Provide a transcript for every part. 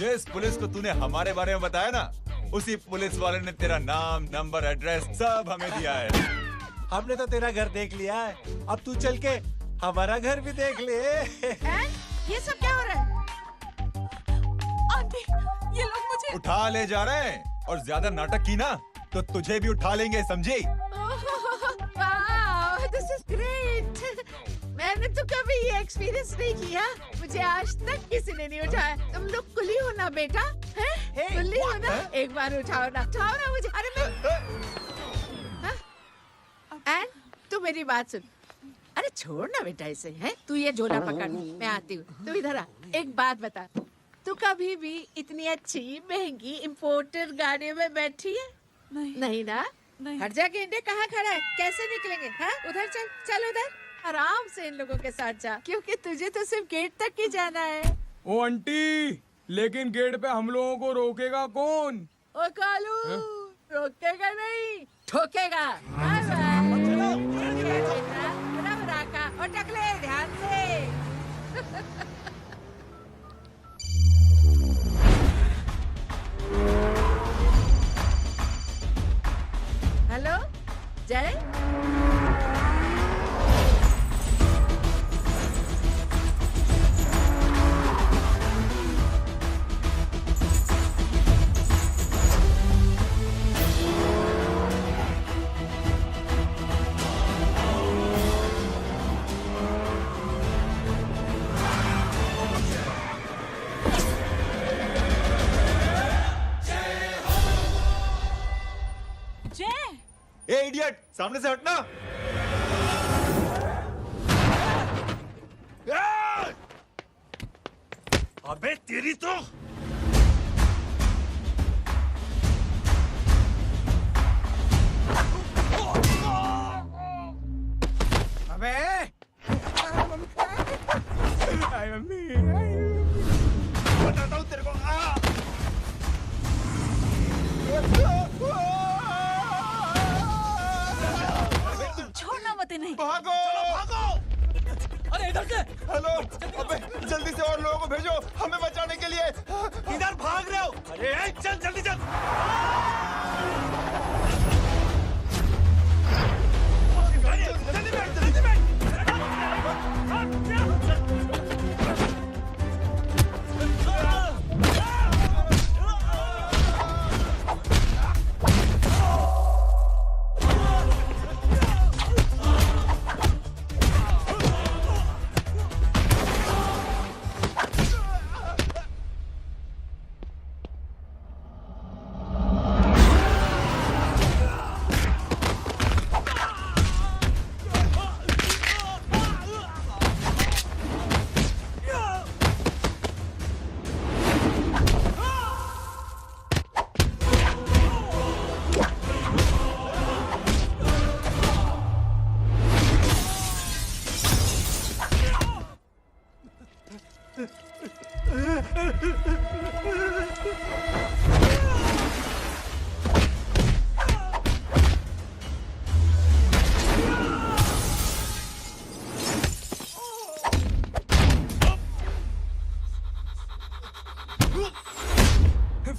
जिस पुलिस को तूने हमारे बारे में बताया ना, उसी पुलिस वाले ने तेरा नाम, नंबर, एड्रेस सब हमें दिया है। हमने तो तेरा घर देख लिया है, अब तू चल के हमारा घर भी देख ले। ये सब क्या हो रहा है? आंटी, ये लोग मुझे उठा ले जा रहे हैं और ज्यादा नाटक की ना तो तुझे भी उठा लेंगे, समझी? This is great. मैंने तो कभी ये एक्सपीरियंस नहीं किया, मुझे आज तक किसी ने नहीं उठाया। तुम लोग कुली हो ना बेटा, हैं? कुली हो ना? एक बार उठाओ ना मुझे। अरे मैं एंड तू मेरी बात सुन। अरे छोड़ ना बेटा इसे, हैं? तू ये झोला पकड़, मैं आती हूँ। तू इधर आ, एक बात बता, तू कभी भी इतनी अच्छी महंगी इम्पोर्टेड गाड़ी में बैठी है? नहीं ना? नहीं। हर जगह इंडिया कहाँ खड़ा है, कैसे निकलेंगे? हाँ, उधर चल, चल उधर, आराम से इन लोगों के साथ जा, क्योंकि तुझे तो सिर्फ गेट तक ही जाना है। ओ आंटी, लेकिन गेट पे हम लोगों को रोकेगा कौन? ओ कालू, रोकेगा नहीं, ठोकेगा। Bye bye. बेटा, बराबर आका, और टकले ध्यान से। हेलो, जय। ए इडियट, सामने से हटना। अबे तेरी तो अबे! आई मम्मी, बताता हूँ तेरे को। छोड़ना मत नहीं। भागो! अरे इधर से। हेलो, अबे जल्दी से और लोगों को भेजो हमें बचाने के लिए। इधर भाग रहे हो? अरे चल जल्दी चल।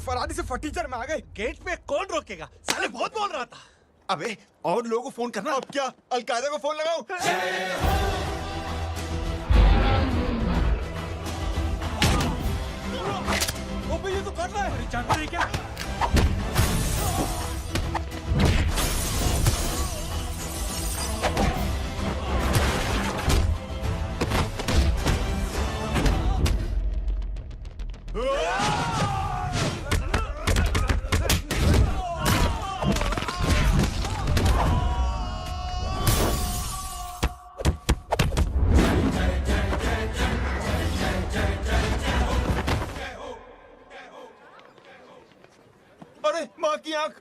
फरादी से फटीचर में आ गए। गेट पे कौन रोकेगा? साले बहुत बोल रहा था। अबे और लोगों को फोन करना। अब क्या अलकायदा को फोन लगाऊं? ओबे ये तो कर रहा है। जानता है क्या? अरे माँ की आंख।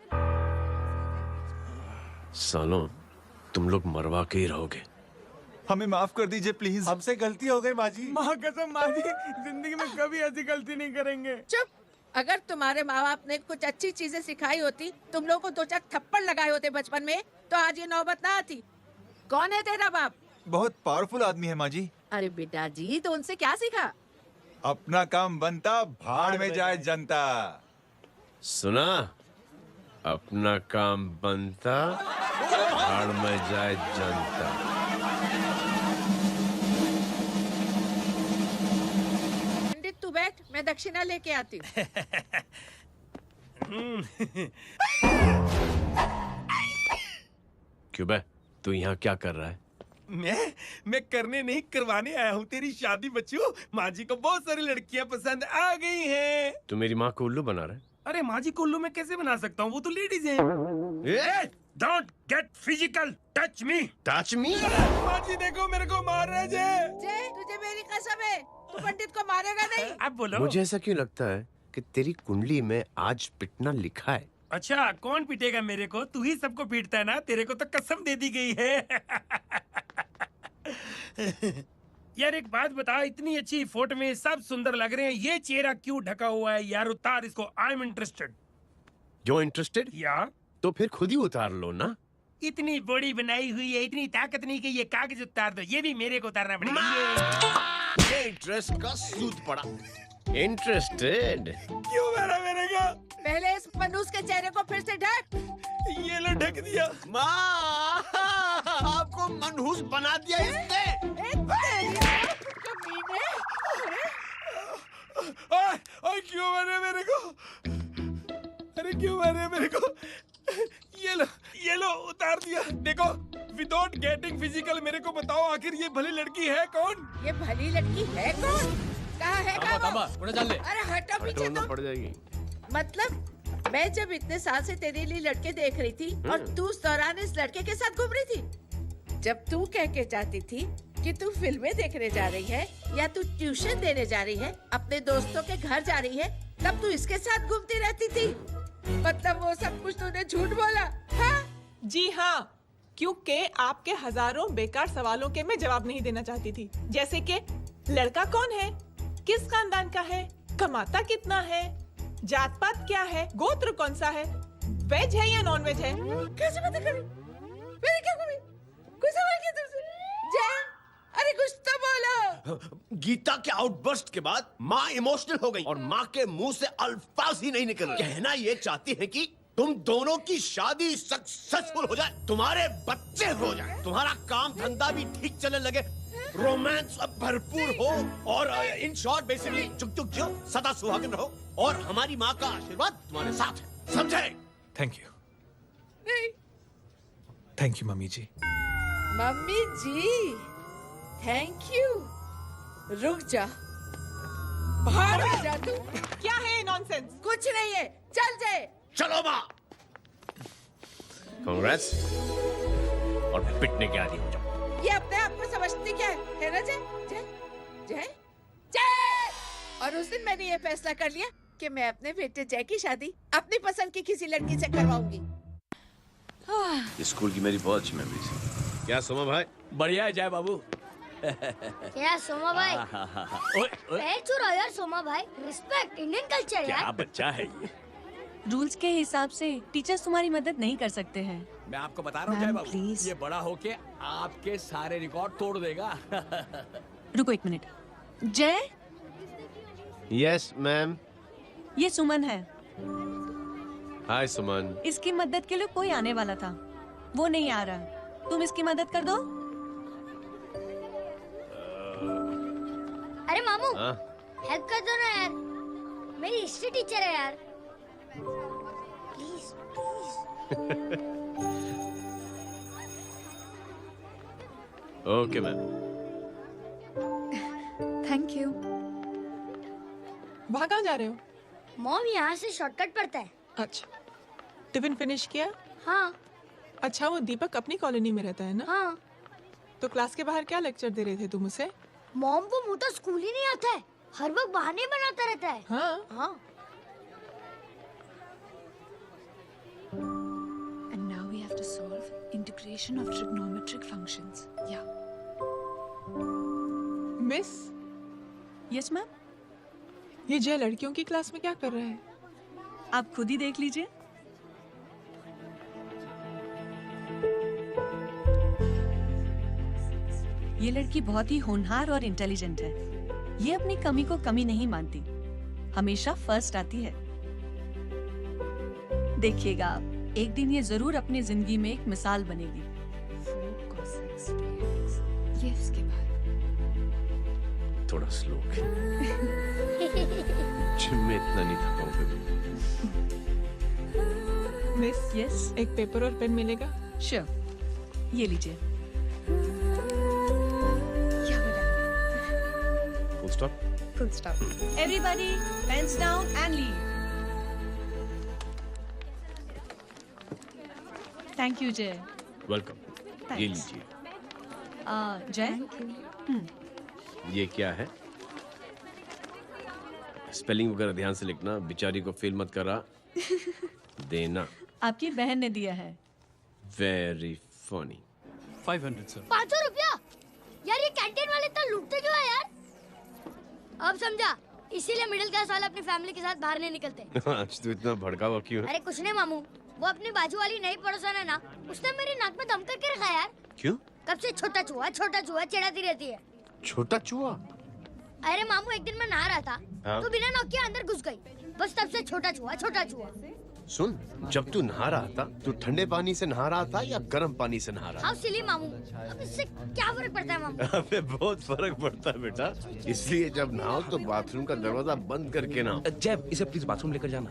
सालों, तुम लोग मरवा के ही रहोगे। हमें माफ कर दीजिए प्लीज। हमसे गलती हो गई माँ जी। माँ कसम माँ जी, जिंदगी में कभी ऐसी गलती नहीं करेंगे। चुप। अगर तुम्हारे माँ बाप ने कुछ अच्छी चीजें सिखाई होती, तुम लोगों को 2-4 थप्पड़ लगाए होते बचपन में, तो आज ये नौबत ना आती। कौन है तेरा बाप? बहुत पावरफुल आदमी है माँ जी। अरे बेटा जी, तो उनसे क्या सीखा? अपना काम बनता भाड़ में जाए जनता। सुना? अपना काम बनता भाड़ में जाए जनता। पंडित तू बैठ, मैं दक्षिणा लेके आती हूँ। क्यों बे, तू यहाँ क्या कर रहा है? मैं करने नहीं करवाने आया हूँ तेरी शादी बच्चू। माँ जी को बहुत सारी लड़कियाँ पसंद आ गई हैं। तू मेरी माँ को उल्लू बना रहा है? अरे माँ जी को उल्लू मैं कैसे बना सकता हूँ, वो तो लेडीज हैं। Don't get physical, touch me. Touch me? माँ जी देखो मेरे को मार रहे जय। जय, तुझे मेरी कसम है, तू पंडित को मारेगा नहीं। आप बोलो। मुझे ऐसा क्यों लगता है कि तेरी कुंडली में आज पिटना लिखा है? अच्छा कौन पीटेगा मेरे को? तू ही सबको पीटता है ना, तेरे को तो कसम दे दी गई है। यार एक बात बता, इतनी अच्छी फोटो में सब सुंदर लग रहे हैं, ये चेहरा क्यों ढका हुआ है? यार उतार इसको, आई एम इंटरेस्टेड। जो इंटरेस्टेड? या तो फिर खुद ही उतार लो ना। इतनी बॉडी बनाई हुई है, इतनी ताकत नहीं कि ये कागज उतार दो, ये भी मेरे को उतारना पड़ेगा। ये इंटरेस्ट का सूद पड़ा। इंटरेस्टेड? क्यों मारा मेरे को? पहले इस मनूस के चेहरे को फिर से ढक। ये लो ढक दिया। माँ, आपको मनहूस बना दिया इसने। ओए क्यों मारे मेरे को? अरे क्यों मारे मेरे को? ये लो उतार दिया। देखो विदाउट गेटिंग फिजिकल मेरे को बताओ आखिर ये भली लड़की है कौन? ये भली लड़की है कौन? कहाँ है वो? अरे हटो पीछे छोड़ना तो। पड़ जाएगी। मतलब मैं जब इतने साल से तेरे लिए लड़के देख रही थी और तू उस दौरान इस लड़के के साथ घूम रही थी। जब तू कह के जाती थी कि तू फिल्में देखने जा रही है या तू ट्यूशन देने जा रही है, अपने दोस्तों के घर जा रही है, तब तू इसके साथ घूमती रहती थी। मतलब वो सब कुछ तूने झूठ बोला? हाँ? जी हाँ, क्योंकि आपके हजारों बेकार सवालों के मैं जवाब नहीं देना चाहती थी। जैसे कि लड़का कौन है, किस खानदान का है, कमाता कितना है, जात पात क्या है, गोत्र कौन सा है, वेज है या नॉन वेज है। कैसे पता करी? मैंने क्या करी? कोई सवाल किया तुमसे? जय, अरे कुछ तो बोलो। गीता के आउटबर्स्ट के बाद माँ इमोशनल हो गई और माँ के मुंह से अल्फाज ही नहीं निकल रहे। कहना ये चाहती है कि तुम दोनों की शादी सक्सेसफुल हो जाए, तुम्हारे बच्चे हो जाए, तुम्हारा काम धंधा भी ठीक चलने लगे, रोमांस अब भरपूर हो और इन शॉर्ट बेसिकली जुग जुग जियो, सदा सुहागिन रहो और हमारी माँ का आशीर्वाद तुम्हारे साथ है। समझे? थैंक यू, नहीं, thank you mummy ji. Mummy ji thank you. रुक जा, बाहर आ जा तू। क्या है नॉनसेंस? कुछ नहीं है, चल जाए। चलो माँ। कांग्रेस और पिटने के आदि हो जाओ। ये अपने आप को समझती क्या है ना जय? जय जय जय। और उस दिन मैंने ये फैसला कर लिया कि मैं अपने बेटे जय की शादी अपनी पसंद की किसी लड़की से करवाऊंगी। स्कूल की मेरी बहुत अच्छी मेमोरीज है। क्या सोमा भाई? बढ़िया है जय बाबू। क्या सोमा भाई? पैर छू यार सोमा भाई, रिस्पेक्ट इंडियन कल्चर क्या यार। बच्चा है ये। रूल्स के हिसाब से टीचर्स तुम्हारी मदद नहीं कर सकते हैं। मैं आपको बता रहा हूँ जय मैम, बाबू, प्लीज। ये बड़ा होके आपके सारे रिकॉर्ड तोड़ देगा। रुको एक मिनट। जय, यस मैम। ये सुमन है। हाय सुमन। इसकी मदद के लिए कोई आने वाला था, वो नहीं आ रहा। तुम इसकी मदद कर दो। अरे मामू हाँ? हेल्प कर दो ना यार, मेरी हिस्ट्री टीचर है यार। Please please. Okay ma'am. Thank you. वहाँ कहाँ जा रहे हो? मॉम यहाँ से शॉर्टकट पड़ता है। अच्छा, टिफिन फिनिश किया? हाँ अच्छा, वो दीपक अपनी कॉलोनी में रहता है ना? हाँ। तो क्लास के बाहर क्या लेक्चर दे रहे थे तुम उसे? मॉम को मुंह तो स्कूल ही नहीं आता है, हर वक्त बहाने बनाता रहता है। हाँ। हाँ। And now we have to solve integration of trigonometric functions. Yeah. Miss, Yes, ma'am. ये जय लड़कियों की क्लास में क्या कर रहा है? आप खुद ही देख लीजिए। ये लड़की बहुत ही होनहार और इंटेलिजेंट है। ये अपनी कमी को कमी नहीं मानती, हमेशा फर्स्ट आती है। देखिएगा आप, एक दिन ये जरूर अपनी जिंदगी में एक मिसाल बनेगी। ये उसके बाद थोड़ा स्लो जिम में इतना नहीं था कभी। मिस, यस, एक पेपर और पेन मिलेगा? श्योर, ये लीजिए। Full stop. Full stop. Everybody pens down and leave. Thank you Jay. Welcome. ये लीजिए। जय, ये क्या है? स्पेलिंग वगैरह ध्यान से लिखना, बेचारी को फेल मत करा देना। आपकी बहन ने दिया है। Very funny. 500 सर। 500 रुपया? यार ये कैंटीन वाले इतना लूटते क्यों है यार? अब समझा, इसीलिए मिडिल क्लास वाले अपनी फैमिली के साथ बाहर नहीं निकलते। आज तो इतना भड़का हुआ क्यों है? अरे कुछ नहीं मामू, वो अपनी बाजू वाली नई पड़ोसन है ना, उसने मेरी नाक में दम करके रखा यार। क्यों? कब से छोटा चूहा चिढ़ाती रहती है। छोटा चूहा? अरे मामू, एक दिन मैं नहा रहा था, हाँ? तो बिना नॉक के अंदर घुस गई। बस तब से छोटा चूहा। सुन, जब तू नहा रहा था, तू ठंडे पानी से नहा रहा था या गर्म पानी से नहा रहा था? हाउ सिली मामू, अब इससे क्या फर्क पड़ता है मामू? अबे बहुत फर्क पड़ता है बेटा, इसलिए जब नहाओ तो बाथरूम का दरवाजा बंद करके नहाओ। जय, इसे प्लीज बाथरूम लेकर जाना।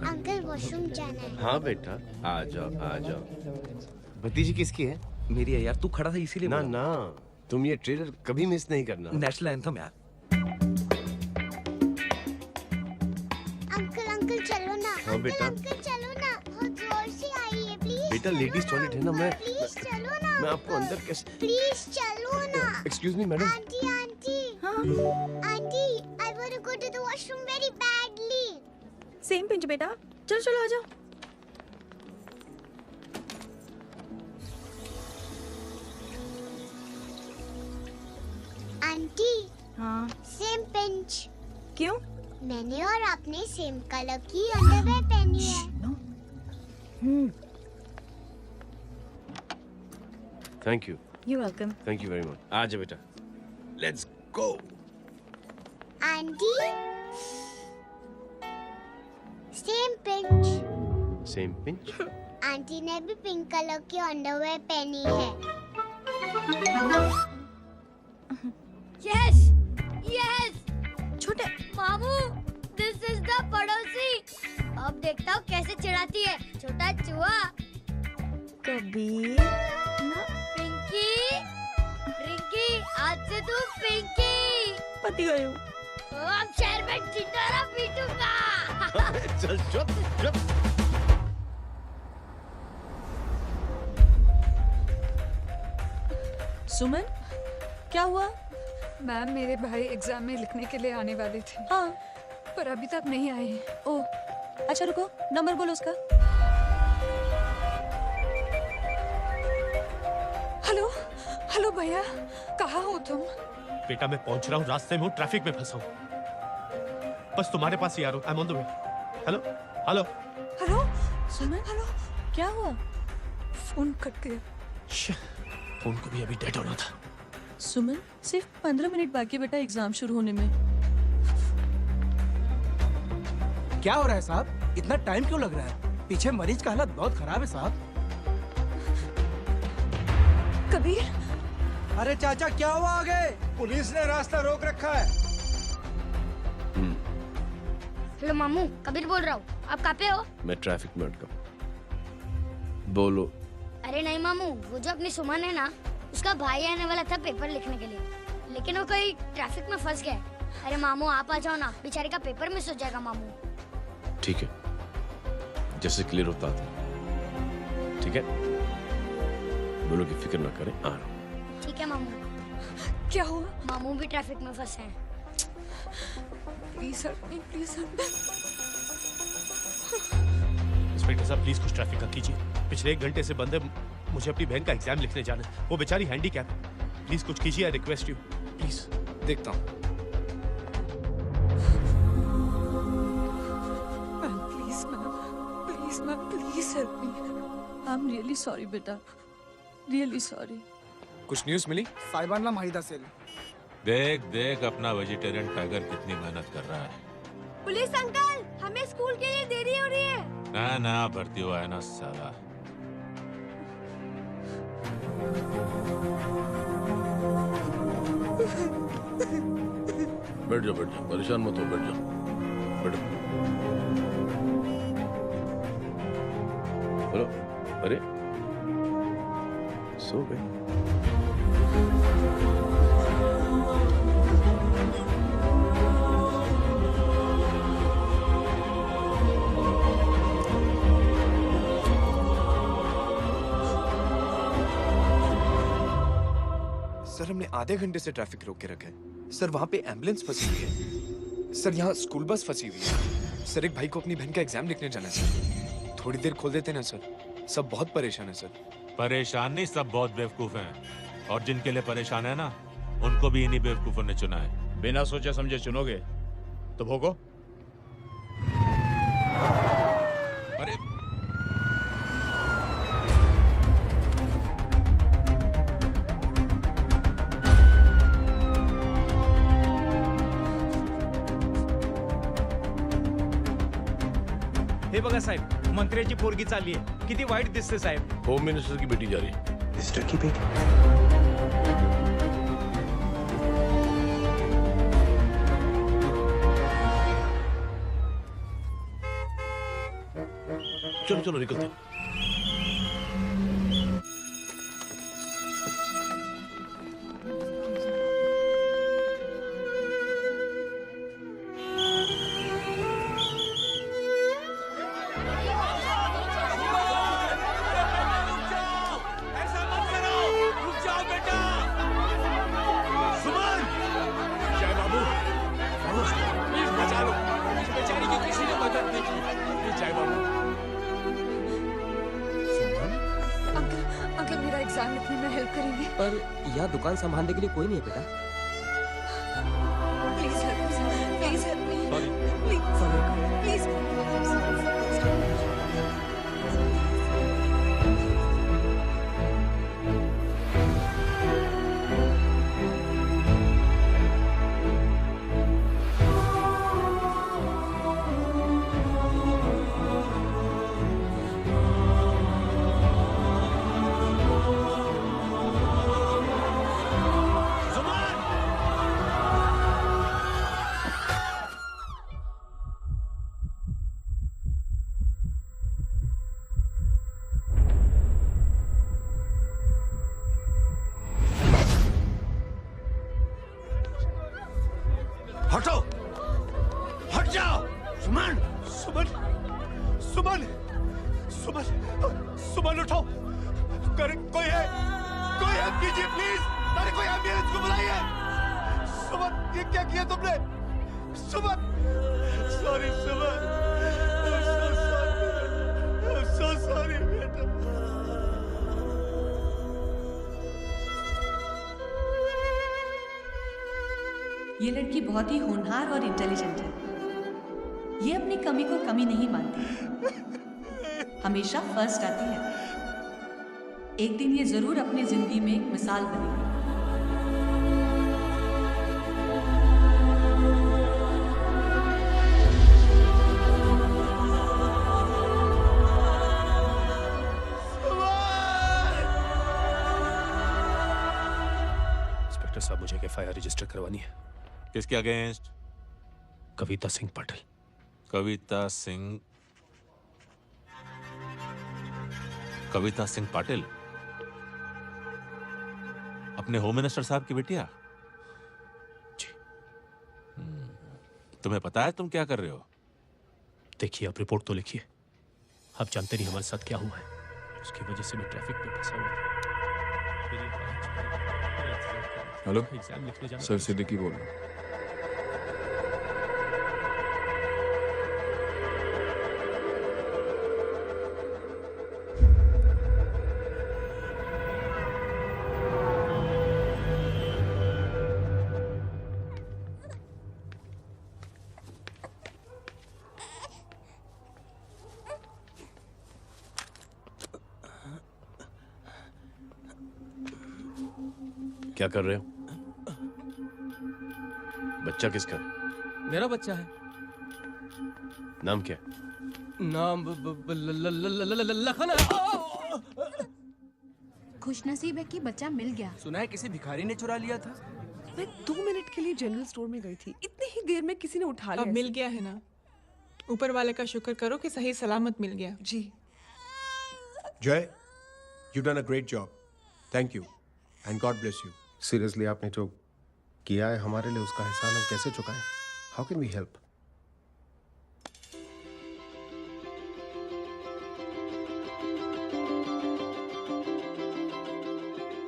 अंकल वॉशरूम जाना है। हाँ बेटा, आ जाओ आ जाओ। भतीजी किसकी है? मेरी है यार, तू खड़ा था इसीलिए ना बोला। ना, तुम ये ट्रेलर कभी मिस नहीं करना। नेशनल एंथम यार। अंकल चलो ना। हाँ बेटा। अंकल चलो ना, बहुत जोर से आइए प्लीज। बेटा लेडीज टॉयलेट है ना, प्लीज चलो ना। मैं आपको अंदर कैसे? प्लीज चलो ना। Excuse me madam. Aunty I want to go to the washroom very badly. Same pinch बेटा, चलो आ जाओ। आंटी, हाँ, सेम पिंच। क्यों? मैंने और आपने सेम कलर की अंडरवेयर पहनी है। Thank you. You welcome. Thank you very much. आ जाओ बेटा, let's go. Aunty, same pinch. Same pinch. Aunty ने भी पिंक कलर की अंडरवेयर पहनी है। Yes yes. छोटे मामू, दिस इज द पड़ोसी। अब देखता हूँ कैसे चिढ़ाती है छोटा चूहा। कबीर ना, पिंकी, रिंकी, आज से तू पिंकी। पति गई हूँ। अब शहर में ढिंढोरा पीटूंगा। चल चुप चुप। सुमन, क्या हुआ? मैम, मेरे भाई एग्जाम में लिखने के लिए आने वाले थे, हाँ, पर अभी तक नहीं आए हैं। ओ, अच्छा रुको, नंबर बोलो उसका। हेलो भैया, कहाँ हो तुम? बेटा मैं पहुंच रहा हूँ, रास्ते में हूँ, ट्रैफिक में फंसा हूँ। बस तुम्हारे पास ही आ रहा हूँ। I am on the way. Hello hello hello Suman, hello, क्या हुआ? फोन कट गया। फोन को भी अभी डेड होना था। सुमन, सिर्फ 15 मिनट बाकी बेटा एग्जाम शुरू होने में। क्या हो रहा है साहब? इतना टाइम क्यों लग रहा है? पीछे मरीज का हालत बहुत खराब है साहब। कबीर, अरे चाचा क्या हुआ आगे? पुलिस ने रास्ता रोक रखा है। हेलो मामू, कबीर बोल रहा हूँ। आप कहाँ पे हो? मैं ट्रैफिक में अटका। बोलो। अरे नहीं मामू, वो जो अपनी सुमन है ना, उसका भाई आने वाला था पेपर लिखने के लिए, लेकिन वो कहीं ट्रैफिक में फंस गया। अरे मामू आप आ जाओ ना, बेचारे का पेपर मिस हो जाएगा मामू। ठीक है, जैसे क्लियर होता था। ठीक है, बोलो कि फिक्र ना करें, आ रहा हूँ। ठीक है मामू। क्या हुआ? मामू भी ट्रैफिक में फंसे हैं। Please help me, please help me. Inspector साहब प्लीज कुछ ट्रैफिक का कीजिए। पिछले 1 घंटे से बंद है, मुझे अपनी बहन का एग्जाम लिखने जाना है। वो बेचारी हैंडीकैप है। प्लीज कुछ कीजिए, आई रिक्वेस्ट यू प्लीज। देखता हूँ। Ma'am, please help me. I am really sorry बेटा, रियली सॉरी। कुछ न्यूज़ मिली? साइबानला माहिदा सेल। देख देख अपना वेजिटेरियन टाइगर कितनी मेहनत कर रहा है। पुलिस अंकल, हमें स्कूल के लिए देरी हो रही है। ना ना भर्ती हुआ है ना साला। बैठ जाओ परेशान मत हो, बैठ जाओ बैठो। हेलो, अरे सो गए? सर हमने आधे घंटे से ट्रैफिक रोक के रखा है। सर वहाँ पे एम्बुलेंस फंसी हुई है। सर यहाँ स्कूल बस फंसी हुई है। सर एक भाई को अपनी बहन का एग्जाम लिखने जाना है सर। थोड़ी देर खोल देते ना सर। सब बहुत परेशान है सर। परेशान नहीं, सब बहुत बेवकूफ हैं। और जिनके लिए परेशान है ना, उनको भी इन्हीं बेवकूफों ने चुना है। बिना सोचे समझे चुनोगे तो भोगो। अरे हे बघा साहेब, मंत्र्याची पोरगी चालली आहे. किती वाईट दिसते साहेब. होम मिनिस्टर की बेटी जा रही है। मिनिस्टर की बेटी? चलो चलो निकलते। अंकल मेरा एग्जाम लिखने में हेल्प करेंगे? पर यहाँ दुकान संभालने के लिए कोई नहीं है बेटा। प्लीज हेल्प मी, प्लीज हटो, हट जाओ। सुमन, सुमन, सुमन, सुमन, सुमन उठो। कोई है कीजिए प्लीज। अरे कोई एम्बुलेंस को बुलाइए। सुमन, ये क्या किया तुमने? Suman, sorry Suman, I'm so sorry बेटा। ये लड़की बहुत ही होनहार और इंटेलिजेंट है। ये अपनी कमी को कमी नहीं मानती, हमेशा फर्स्ट आती है। एक दिन ये जरूर अपनी जिंदगी में एक मिसाल बनेगी। इंस्पेक्टर साहब, मुझे एफआईआर रजिस्टर करवानी है। किसके अगेंस्ट? कविता सिंह पाटिल। कविता सिंह पाटिल अपने होम मिनिस्टर साहब की बेटिया? जी। तुम्हें पता है तुम क्या कर रहे हो? देखिए, आप रिपोर्ट तो लिखिए। आप जानते नहीं हमारे साथ क्या हुआ है। उसकी वजह से मैं ट्रैफिक में फंसा हुआ। हेलो एग्जाम लिखने जाना। सर सिद्दीकी बोल रहा हूँ। क्या कर रहे हो? बच्चा किसका? मेरा बच्चा है। नाम क्या? नाम लखन है। खुशनसीब है कि बच्चा मिल गया। सुना है किसी भिखारी ने चुरा लिया था। मैं 2 मिनट के लिए जनरल स्टोर में गई थी, इतनी ही देर में किसी ने उठा लिया। अब मिल गया है ना, ऊपर वाले का शुक्र करो कि सही सलामत मिल गया। जी। जय, you done a great job, thank you and God bless you. Seriously आपने जो किया है हमारे लिए, उसका एहसान हम कैसे चुकाएं? How can we help?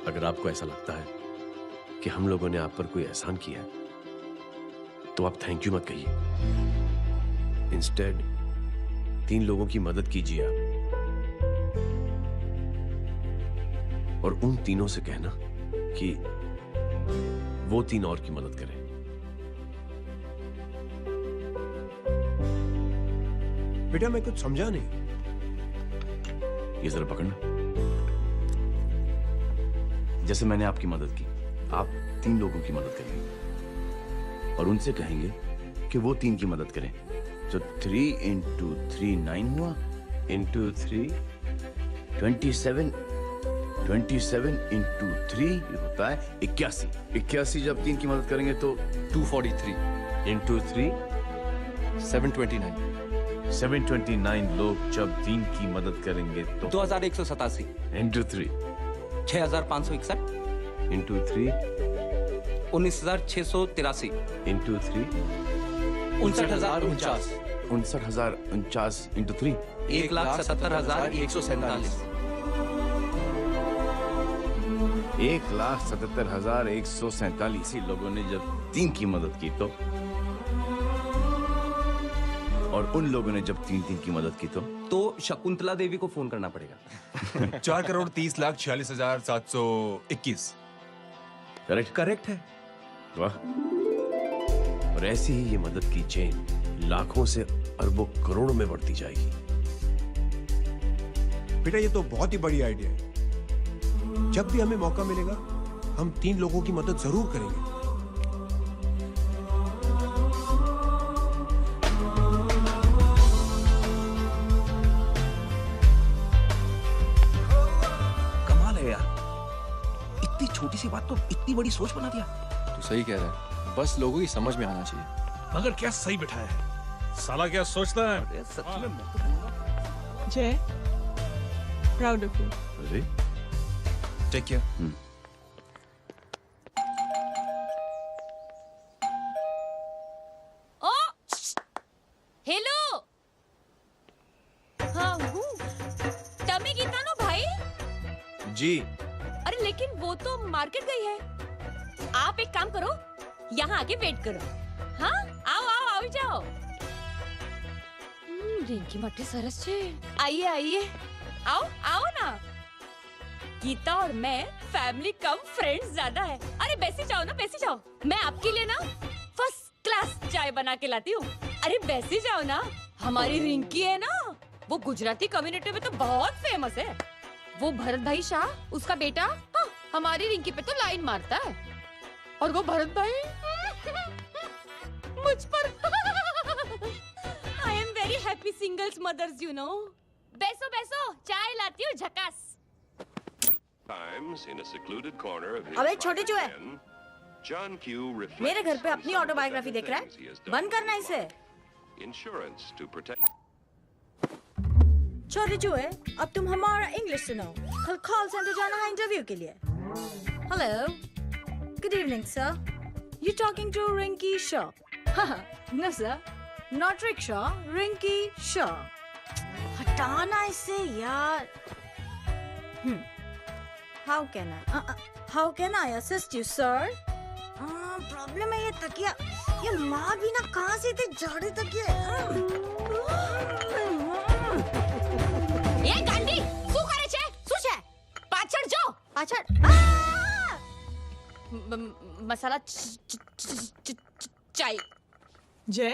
अगर आपको ऐसा लगता है कि हम लोगों ने आप पर कोई एहसान किया है तो आप थैंक यू मत कहिए। इंस्टेड 3 लोगों की मदद कीजिए आप, और उन तीनों से कहना कि वो 3 और की मदद करें। बेटा मैं कुछ समझा नहीं। ये जरा पकड़ना। जैसे मैंने आपकी मदद की, आप 3 लोगों की मदद करेंगे और उनसे कहेंगे कि वो 3 की मदद करें। तो 3 into 3 9 हुआ, into 3 27, 27 into 3 होता है 81। 81 जब 3 की मदद करेंगे तो 243 into 3 729। 729 लोग जब 3 की मदद करेंगे तो 2187 into 3 6561 into 3 19683 into 3 59049 59049 into 3 1,77,147 1,77,147 लोगों ने जब 3 की मदद की तो, और उन लोगों ने जब 3 की मदद की तो शकुंतला देवी को फोन करना पड़ेगा। 4,30,46,721। करेक्ट है। वाह। और ऐसी ही ये मदद की चेन लाखों से अरबों करोड़ों में बढ़ती जाएगी। बेटा ये तो बहुत ही बड़ी आइडिया है। जब भी हमें मौका मिलेगा हम 3 लोगों की मदद जरूर करेंगे। छोटी सी बात तो इतनी बड़ी सोच बना दिया। तू सही कह रहा है, बस लोगों की समझ में आना चाहिए। मगर क्या सही बिठाया है, साला क्या सोचता है। सच में जय, प्राउड ऑफ यू। अरे टेक केयर। ओ हेलो, हाँ हूँ तमे गीता नो भाई जी। अरे लेकिन वो तो मार्केट गई है। आप एक काम करो, यहाँ आके वेट करो। हाँ आओ आओ आओ जाओ। रिंकी मट्टी सरस छे। आइए आइए, आओ आओ ना। गीता और मैं फैमिली कम फ्रेंड्स ज्यादा है। अरे बैसी जाओ ना, बैसी जाओ। मैं आपके लिए ना फर्स्ट क्लास चाय बना के लाती हूँ। अरे बैसी जाओ ना। हमारी रिंकी है ना, वो गुजराती कम्युनिटी में तो बहुत फेमस है। वो भरत भाई शाह, उसका बेटा, हाँ, हमारी रिंकी पे तो लाइन मारता है। और वो भरत भाई मुझ पर I am very happy singles mothers you know. बैसो बैसो, चाय लाती हूँ झकास। अबे छोटे जो है, मेरे घर पे अपनी ऑटोबायोग्राफी देख रहा है, बंद करना इसे। छोटे जो है, अब तुम हमारा इंग्लिश सुनो। कल कॉल सेंटर जाना है इंटरव्यू के लिए। Hello, good evening sir. You talking to Rinki Shaw? No sir, not rickshaw, Rinki Shaw. हटाना इसे यार। How can I assist you sir? Problem है ये तकिया, ये माँ भी ना कहाँ से इतने जाड़े तकिए। ये गांडी શું કરે છે? શું છે? પાછળ જો, પાછળ। मसाला चाय। जय,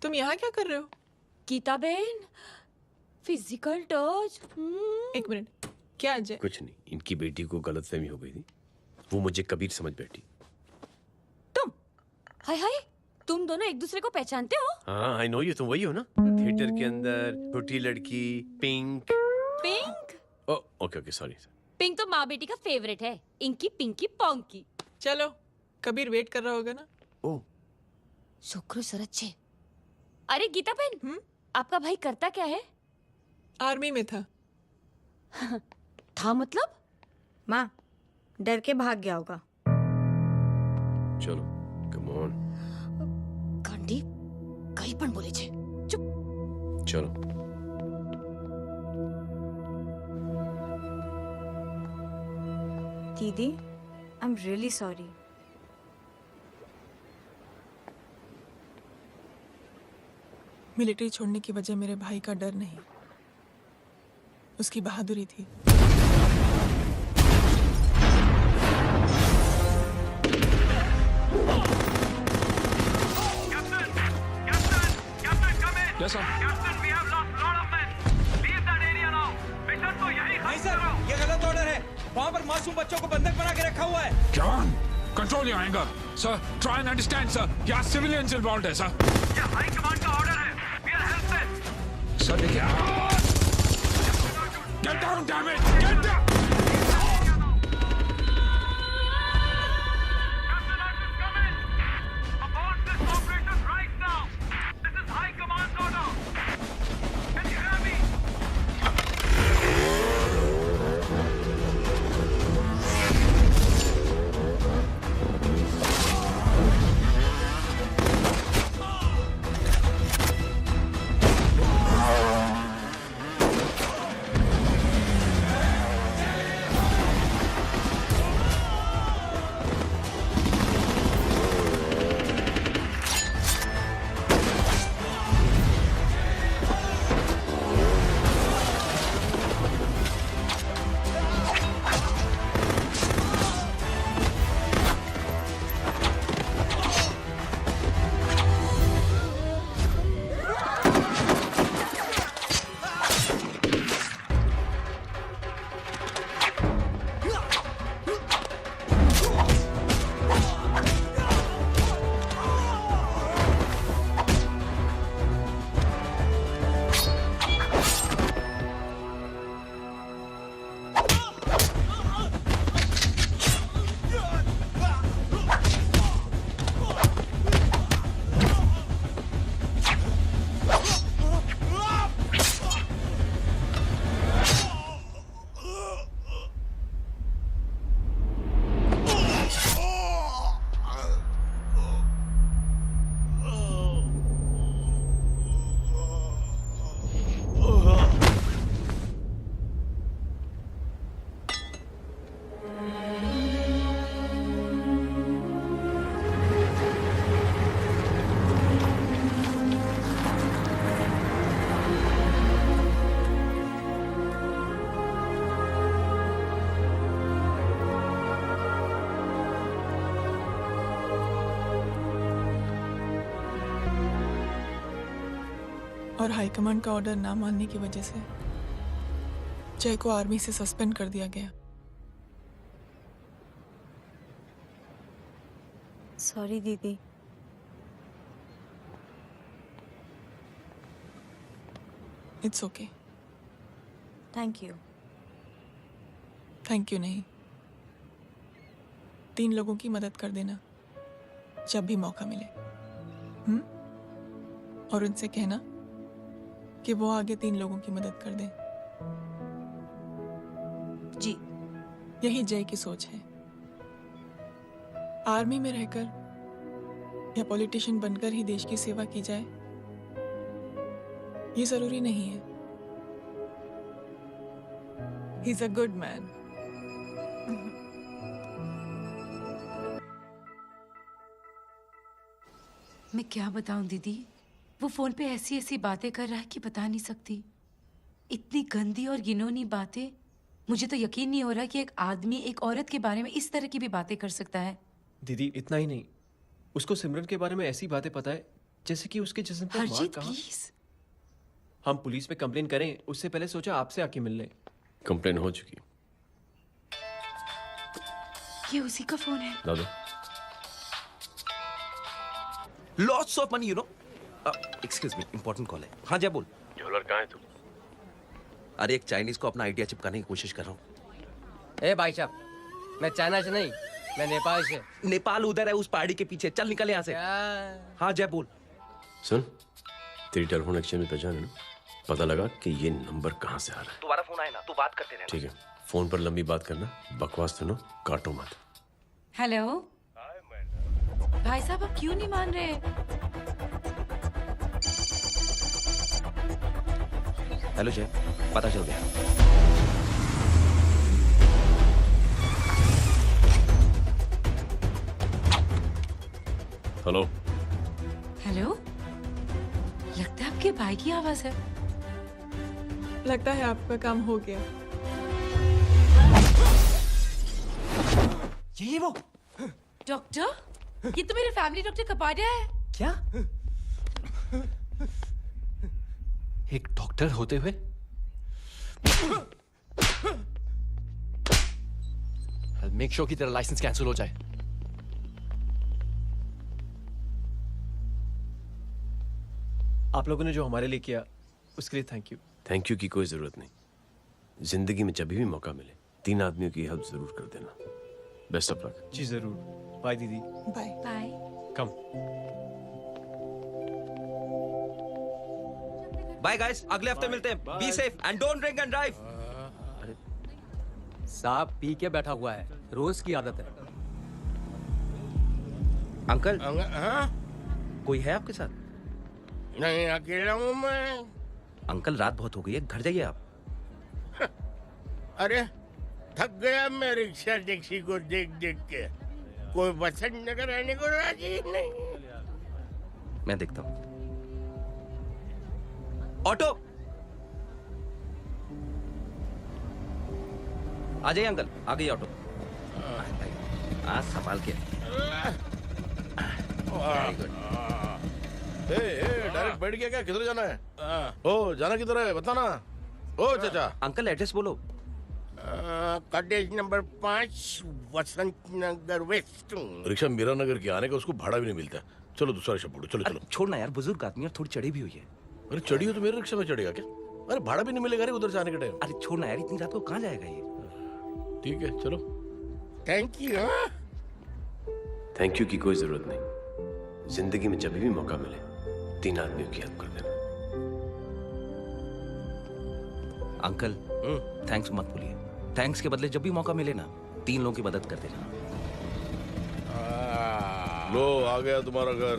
तुम यहाँ क्या कर रहे हो? गीता बहन, फिजिकल टच। एक मिनट, क्या जय? कुछ नहीं, इनकी बेटी को गलतफहमी हो गई थी वो मुझे कबीर समझ बैठी। हाय हाय, तुम दोनों एक दूसरे को पहचानते हो? हाँ, आई नो यू, तुम वही हो ना? थिएटर के अंदर छोटी लड़की pink. Pink? Okay okay, sorry. Pink तो माँ बेटी का फेवरेट है, इंकी पिंकी पोंकी। चलो, कबीर वेट कर रहा होगा ना? ओ, शुक्र सरच्चे। अरे गीता बहन, आपका भाई करता क्या है? आर्मी में था। था मतलब? माँ, डर के भाग गया होगा। चलो, कम ऑन। गांडी, कहीं पण बोले छे। चुप। चलो। दीदी, I am really sorry. Military छोड़ने की वजह मेरे भाई का डर नहीं, उसकी बहादुरी थी। Yes, sir. नहीं सर, ये गलत ऑर्डर है। वहाँ पर मासूम बच्चों को बंधक बना के रखा हुआ है। John, control your anger. Sir, try and understand, sir. यहाँ civilians involved है, sir. ये हाई कमांड का ऑर्डर है. We are helpless. Sir, देखिए. Get down, damn it! Get down! और हाईकमांड का ऑर्डर ना मानने की वजह से जय को आर्मी से सस्पेंड कर दिया गया। सॉरी दीदी। It's okay. Thank you. Thank you नहीं, 3 लोगों की मदद कर देना जब भी मौका मिले। और उनसे कहना कि वो आगे 3 लोगों की मदद कर दें। जी। यही जय की सोच है। आर्मी में रहकर या पॉलिटिशियन बनकर ही देश की सेवा की जाए, ये जरूरी नहीं है। He is a good man. मैं क्या बताऊं दीदी, वो फोन पे ऐसी ऐसी बातें कर रहा है कि बता नहीं सकती। इतनी गंदी और घिनौनी बातें। मुझे तो यकीन नहीं हो रहा कि एक आदमी एक औरत के बारे में इस तरह की भी बातें कर सकता है। दीदी इतना ही नहीं, उसको सिमरन के बारे में ऐसी बातें पता है जैसे कि उसके जिस्म पर मार कहाँ। हम पुलिस में कंप्लेन करें उससे पहले सोचा आपसे आके मिल लें। कंप्लेन हो चुकी। ये उसी का फोन है। दादा lots of money, you know. Excuse me, important call है। हाँ जय बोल। ज्वेलर कहाँ है तू? अरे एक चाइनीज को अपना आइडिया चिपकाने की कोशिश कर रहा हूँ। ए भाई साहब, मैं चाइना से नहीं, मैं नेपाल से। नेपाल उधर है, उस पहाड़ी के पीछे। चल निकल यहाँ से। हाँ जय बोल। सुन, तेरी टेलीफोन एक्सचेंज में पहचान है ना? पता लगा कि ये नंबर कहाँ से आ रहा है। तुम्हारा फोन आए ना, तू बात करते रहना। ठीक है, फोन पर लंबी बात करना, बकवास सुनो, काटो मत। हेलो भाई साहब, आप क्यों नहीं मान रहे? हेलो जय, पता चल गया। हेलो हेलो, लगता है आपके भाई की आवाज है। लगता है आपका काम हो गया। ये वो डॉक्टर, ये तो मेरे फैमिली डॉक्टर कपाडिया है। क्या? एक डॉक्टर होते हुए? मेक श्योर कि तेरा लाइसेंस कैंसिल हो जाए। आप लोगों ने जो हमारे लिए किया उसके लिए थैंक यू। थैंक यू की कोई जरूरत नहीं। जिंदगी में जब भी मौका मिले 3 आदमियों की हेल्प जरूर कर देना। Best of luck. जी जरूर। बाय दीदी। Bye bye. Come. Bye guys, अगले हफ्ते मिलते हैं। Be safe and don't drink and drive. साहब पी के बैठा हुआ है, रोज की आदत है। अंकल, हाँ? कोई है आपके साथ? नहीं, अकेला हूँ मैं। अंकल रात बहुत हो गई है, घर जाइए आप। अरे थक गया मैं रिक्शा टैक्सी को देख देख के। कोई पसंद नगर आने को राजी नहीं। मैं देखता हूँ। ऑटो आ जाइए अंकल, आ गई ऑटो। आज संभाल के। Very good. डायरेक्ट बैठ गया क्या? किधर जाना है? ओ जाना किधर है बताना। ओ चाचा। अंकल एड्रेस बोलो। कॉटेज नंबर 5 वसंत नगर वेस्ट। रिक्शा मीरा नगर के आने का उसको भाड़ा भी नहीं मिलता। चलो दूसरा रिक्शा पकड़ो। चलो चलो। छोड़ना यार, बुजुर्ग आदमी और थोड़ी चढ़ी भी हुई है। अरे चढ़ी हो तो मेरे रिक्शा में चढ़ेगा क्या? अरे भाड़ा भी नहीं मिलेगा रे उधर से आने के टाइम। अरे छोड़ना यार, इतनी रात को कहाँ जाएगा ये? ठीक है चलो। Thank you. थैंक यू की कोई जरूरत नहीं। जिंदगी में जब भी मौका मिले 3 आदमियों की हेल्प कर देना। अंकल थैंक्स मत भूलिए। थैंक्स के बदले जब भी मौका मिले ना 3 लोगों की मदद कर देना। लो आ गया तुम्हारा घर।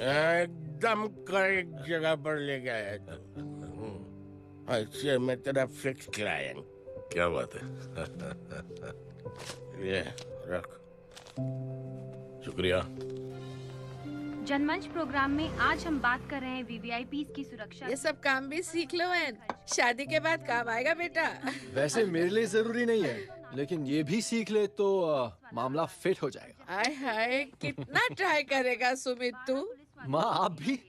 एकदम करेक्ट जगह पर ले गया है। अच्छा मैं तेरा फिक्स क्लाइंट। क्या बात है। ये रख। शुक्रिया। जनमंच प्रोग्राम में आज हम बात कर रहे हैं वीवीआईपीज़ की सुरक्षा। ये सब काम भी सीख लो एन, शादी के बाद काम आएगा बेटा। वैसे मेरे लिए जरूरी नहीं है, लेकिन ये भी सीख ले तो मामला फिट हो जाएगा। हाय हाय कितना ट्राई करेगा सुमित तू। माँ आप भी।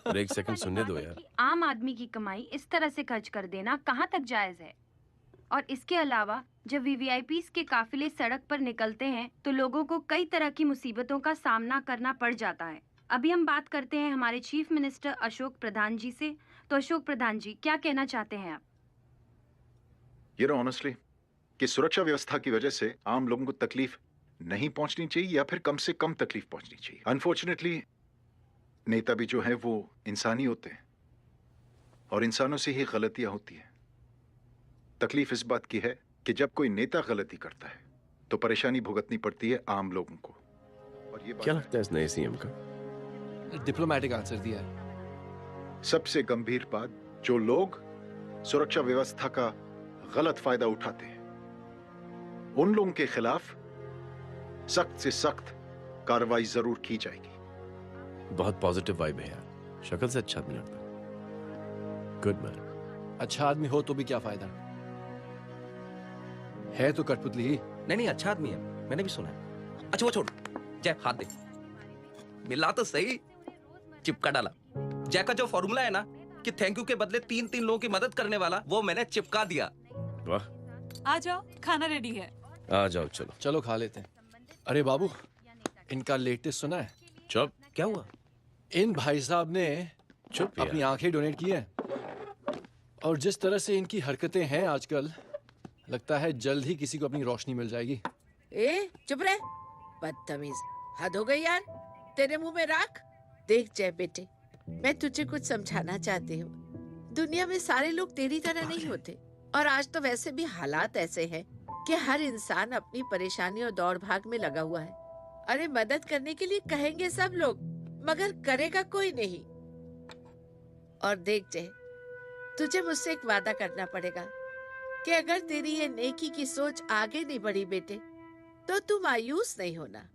और एक सेकंड सुनने दो यार। आम आदमी की कमाई इस तरह से खर्च कर देना कहाँ तक जायज है? और इसके अलावा जब वीवीआईपीज़ के काफिले सड़क पर निकलते हैं तो लोगों को कई तरह की मुसीबतों का सामना करना पड़ जाता है। अभी हम बात करते हैं हमारे चीफ मिनिस्टर अशोक प्रधान जी से। तो अशोक प्रधान जी, क्या कहना चाहते हैं आप? ये नो ऑनेस्टली कि सुरक्षा व्यवस्था की वजह से आम लोगों को तकलीफ नहीं पहुंचनी चाहिए या फिर कम से कम तकलीफ पहुंचनी चाहिए। अनफॉर्चुनेटली नेता भी जो है वो इंसानी होते हैं और इंसानों से ही गलतियां होती हैं। तकलीफ इस बात की है कि जब कोई नेता गलती करता है तो परेशानी भुगतनी पड़ती है आम लोगों को। और ये क्या लगता है इस नए सीएम का? डिप्लोमेटिक आंसर दिया है। सबसे गंभीर बात, जो लोग सुरक्षा व्यवस्था का गलत फायदा उठाते हैं उन लोगों के खिलाफ सख्त से सख्त कार्रवाई जरूर की जाएगी। बहुत पॉजिटिव वाइब है यार। शक्ल से अच्छा आदमी लगता है। Good man. अच्छा आदमी हो तो भी क्या फायदा है तो कठपुतली ही। नहीं अच्छा आदमी है, मैंने भी सुना है। अच्छा वो छोड़, जय हाथ दे। मिला तो सही, चिपका डाला। जय का जो फॉर्मूला है ना कि थैंक यू के बदले 3 लोगों की मदद करने वाला, वो मैंने चिपका दिया। वाह। आ जाओ, खाना रेडी है। आ जाओ चलो। चलो खा लेते हैं। अरे बाबू, इनका लेटेस्ट सुना है? चुप। क्या हुआ? इन भाई साहब ने चुप अपनी आंखें डोनेट की है, और जिस तरह से इनकी हरकतें हैं आजकल, लगता है जल्द ही किसी को अपनी रोशनी मिल जाएगी। ए चुप रहे, बदतमीज, हद हो गई यार। तेरे मुंह में राख। देख जय बेटे, मैं तुझे कुछ समझाना चाहती हूँ। दुनिया में सारे लोग तेरी तरह नहीं होते, और आज तो वैसे भी हालात ऐसे हैं कि हर इंसान अपनी परेशानी और दौड़ भाग में लगा हुआ है। अरे मदद करने के लिए कहेंगे सब लोग, मगर करेगा कोई नहीं। और देख जय, तुझे मुझसे एक वादा करना पड़ेगा कि अगर तेरी ये नेकी की सोच आगे नहीं बढ़ी बेटे, तो तू मायूस नहीं होना।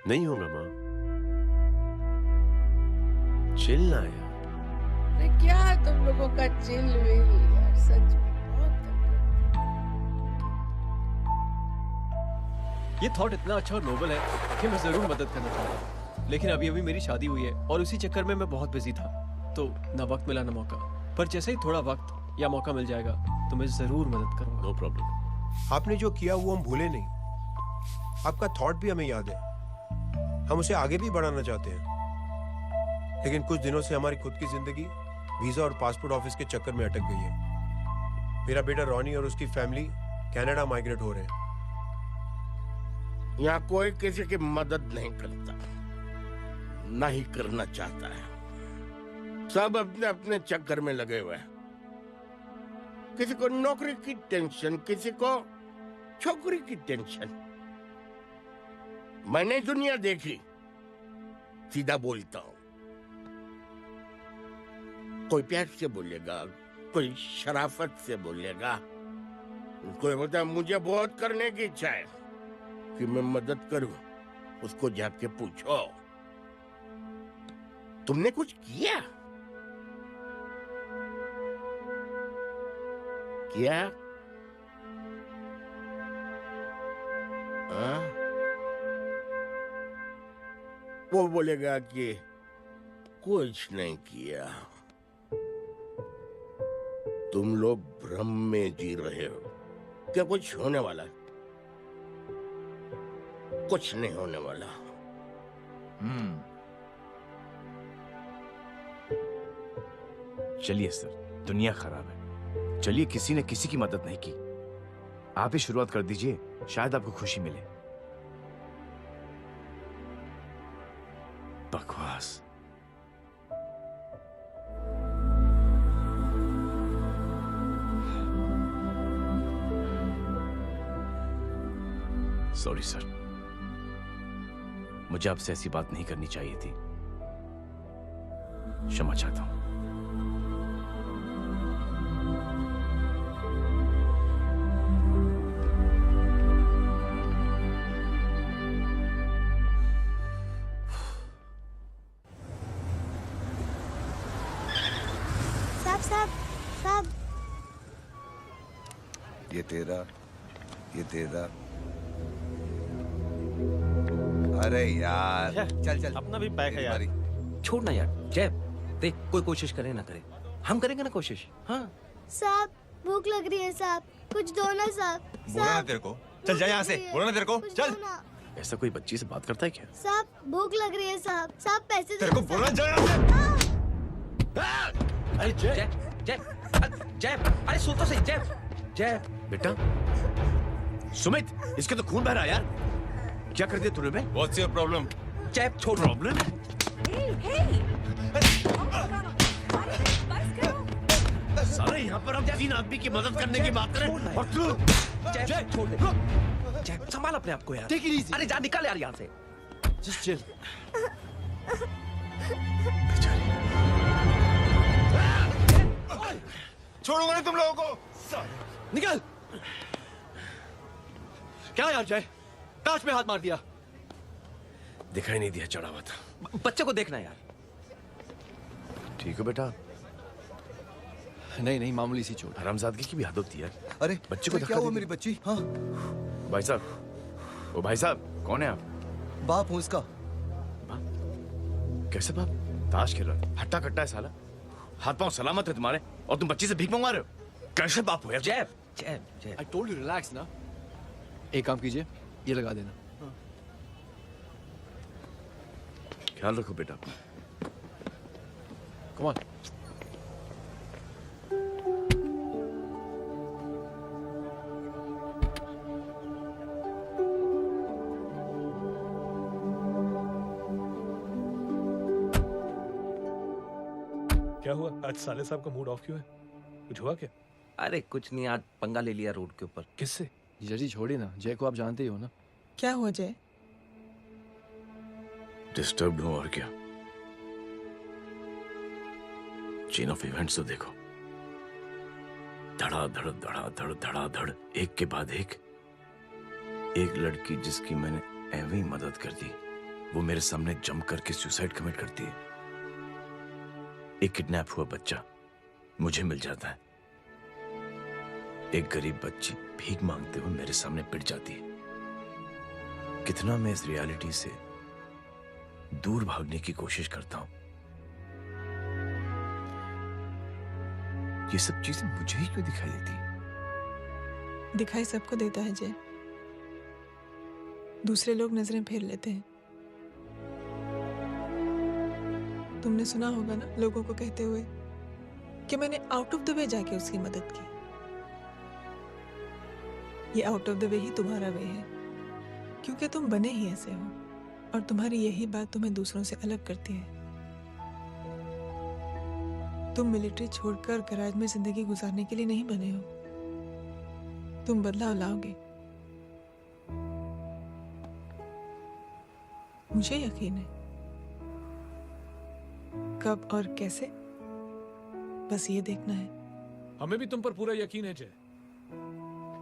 नहीं होगा माँ, चिल ना यार। अरे क्या तुम लोगों का चिल विल यार, सच में बहुत ये थॉट इतना अच्छा और नोबल है कि मैं जरूर मदद करना चाहूंगा, लेकिन अभी अभी मेरी शादी हुई है और उसी चक्कर में मैं बहुत बिजी था, तो ना वक्त मिला ना मौका। पर जैसे ही थोड़ा वक्त या मौका मिल जाएगा तो मैं जरूर मदद करूंगा। No problem. आपने जो किया वो हम भूले नहीं, आपका थॉट भी हमें याद है, हम उसे आगे भी बढ़ाना चाहते हैं। लेकिन कुछ दिनों से हमारी खुद की जिंदगी वीजा और पासपोर्ट ऑफिस के चक्कर में अटक गई है। मेरा बेटा रॉनी और उसकी फैमिली कनाडा माइग्रेट हो रहे हैं। यहाँ कोई किसी की मदद नहीं करता, नहीं करना चाहता है। सब अपने अपने चक्कर में लगे हुए हैं। किसी को नौकरी की टेंशन, किसी को छोकरी की टेंशन। मैंने दुनिया देखी, सीधा बोलता हूं। कोई प्यार से बोलेगा, कोई शराफत से बोलेगा, कोई बोलता है मुझे बहुत करने की इच्छा है कि मैं मदद करूं। उसको जाके पूछो, तुमने कुछ किया? क्या? वो बोलेगा कि कुछ नहीं किया। तुम लोग भ्रम में जी रहे हो। क्या कुछ होने वाला? कुछ नहीं होने वाला। चलिए सर, दुनिया खराब है, चलिए किसी ने किसी की मदद नहीं की, आप ही शुरुआत कर दीजिए, शायद आपको खुशी मिले। बकवास। सॉरी सर, मुझे आपसे ऐसी बात नहीं करनी चाहिए थी, क्षमा चाहता हूं। साहब, ये तेरा, ये तेरा। अरे यार चल चल, अपना भी पैक है यार। छोड़ ना यार जय, देख कोई कोशिश करे ना करे, हम करेंगे ना कोशिश। हाँ साहब, भूख लग रही है साहब, कुछ दो ना साहब। बोला ना तेरे को, चल जा यहाँ से, बोला ना तेरे को, चल। ऐसा कोई बच्ची से बात करता है क्या? साहब भूख लग रही है साहब, साहब पैसे तेरे को बोला जा यहाँ से। अरे जय जय जय, अरे सुन तो सही जय। जय बेटा, सुमित, इसके तो खून बह रहा है यार, क्या कर दिया तूने बे? What's your problem? जय छोड़। प्रॉब्लम? सारे यहाँ पर हम 3 आदमी की मदद करने की बात करें और तू जय छोड़ दे। जय संभाल अपने आप को यार। Take it easy. अरे जा निकल यार यहाँ से। Just chill. छोड़ूंगा नहीं तुम लोगों को। निकल। क्या यार जय, ताश में हाथ मार दिया। दिखाई नहीं दिया, चढ़ा हुआ था। बच्चे को देखना यार। ठीक है बेटा। नहीं नहीं, मामूली सी चोट। हरामजादगी की भी हद होती है। अरे बच्चे को क्या हुआ मेरी बच्ची? हाँ भाई साहब, ओ भाई साहब, कौन है आप? बाप हूँ उसका। कैसे बाप? ताश खेल रहा है, हट्टा कट्टा है साला। हाथ पांव सलामत है तुम्हारे और तुम बच्ची से भीख मंगवा रहे हो? कैसे बाप हो यार? जैब जैब जैब। आई टोल्ड यू रिलैक्स ना। एक काम कीजिए, ये लगा देना। ख्याल रखो बेटा अपना। Come on. क्या हुआ आज साले साहब का मूड ऑफ क्यों है? कुछ हुआ क्या? अरे कुछ नहीं, आज पंगा ले लिया रोड के ऊपर। किससे? जीजा जी छोड़िए ना, जय को आप जानते ही हो ना। क्या हुआ जय? डिस्टर्ब्ड हूं और क्या। चेन ऑफ इवेंट्स तो देखो, धड़ाधड़ धड़ाधड़ धड़ाधड़, एक के बाद एक लड़की जिसकी मैंने एवं मदद कर दी, वो मेरे सामने जंप करके सुसाइड कमिट करती है। एक किडनैप हुआ बच्चा मुझे मिल जाता है। एक गरीब बच्ची भीख मांगते हुए मेरे सामने पिट जाती है। कितना मैं इस रियलिटी से दूर भागने की कोशिश करता हूं। ये सब चीजें मुझे ही क्यों दिखाई देती? दिखाई सबको देता है जय, दूसरे लोग नजरें फेर लेते हैं। तुमने सुना होगा ना लोगों को कहते हुए कि मैंने आउट ऑफ द वे जाके उसकी मदद की। ये आउट ऑफ द वे ही तुम्हारा वे है, क्योंकि तुम बने ही ऐसे हो और तुम्हारी यही बात तुम्हें दूसरों से अलग करती है। तुम मिलिट्री छोड़कर गैराज में जिंदगी गुजारने के लिए नहीं बने हो। तुम बदलाव लाओगे, मुझे यकीन है। कब और कैसे, बस ये देखना है। हमें भी तुम पर पूरा यकीन है जय।